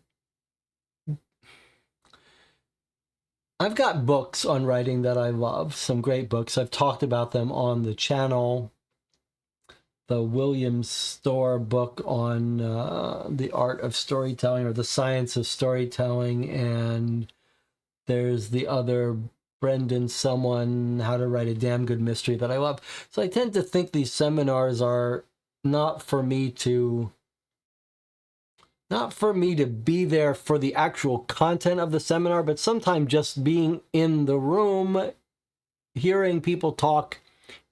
I've got books on writing that I love, some great books. I've talked about them on the channel. The William Storr book on the art of storytelling or the science of storytelling, and there's the other Brendan someone, How to Write a Damn Good Mystery, that I love. So I tend to think these seminars are not for me to be there for the actual content of the seminar, but sometimes just being in the room, hearing people talk,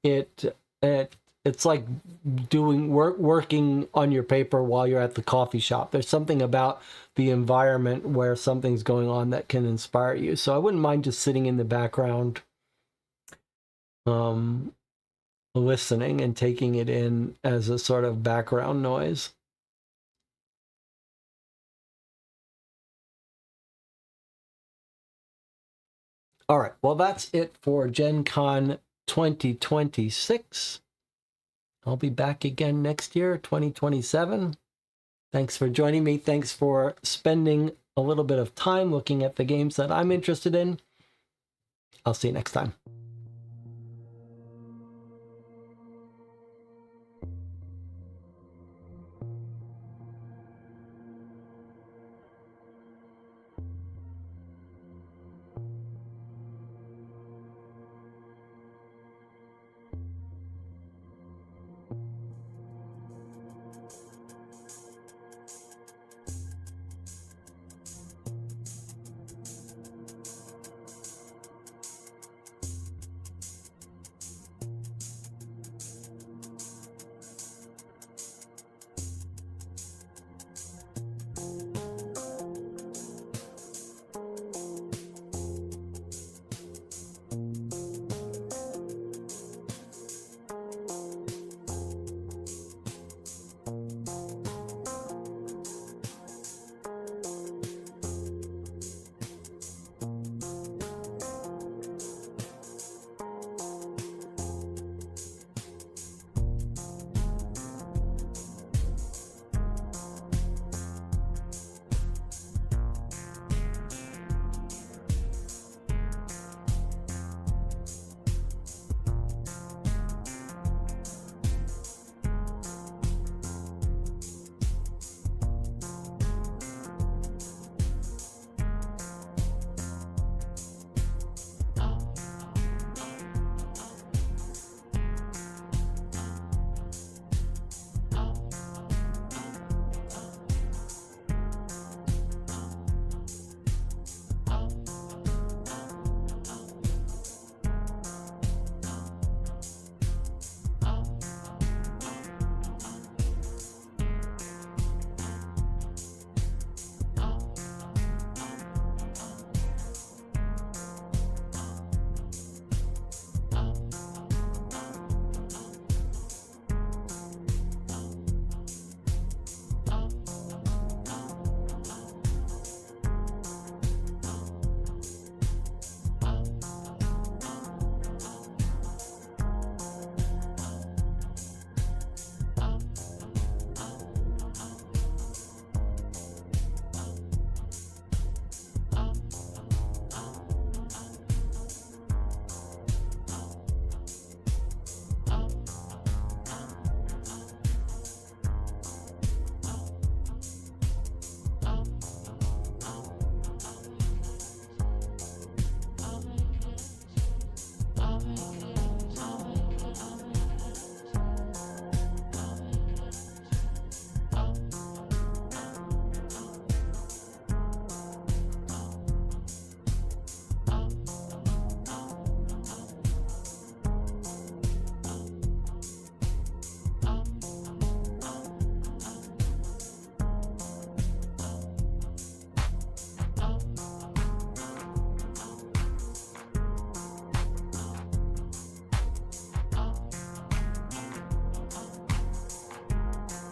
it's like working on your paper while you're at the coffee shop. There's something about the environment where something's going on that can inspire you. So I wouldn't mind just sitting in the background, listening and taking it in as a sort of background noise. All right, well, that's it for Gen Con 2026. I'll be back again next year, 2027. Thanks for joining me. Thanks for spending a little bit of time looking at the games that I'm interested in. I'll see you next time.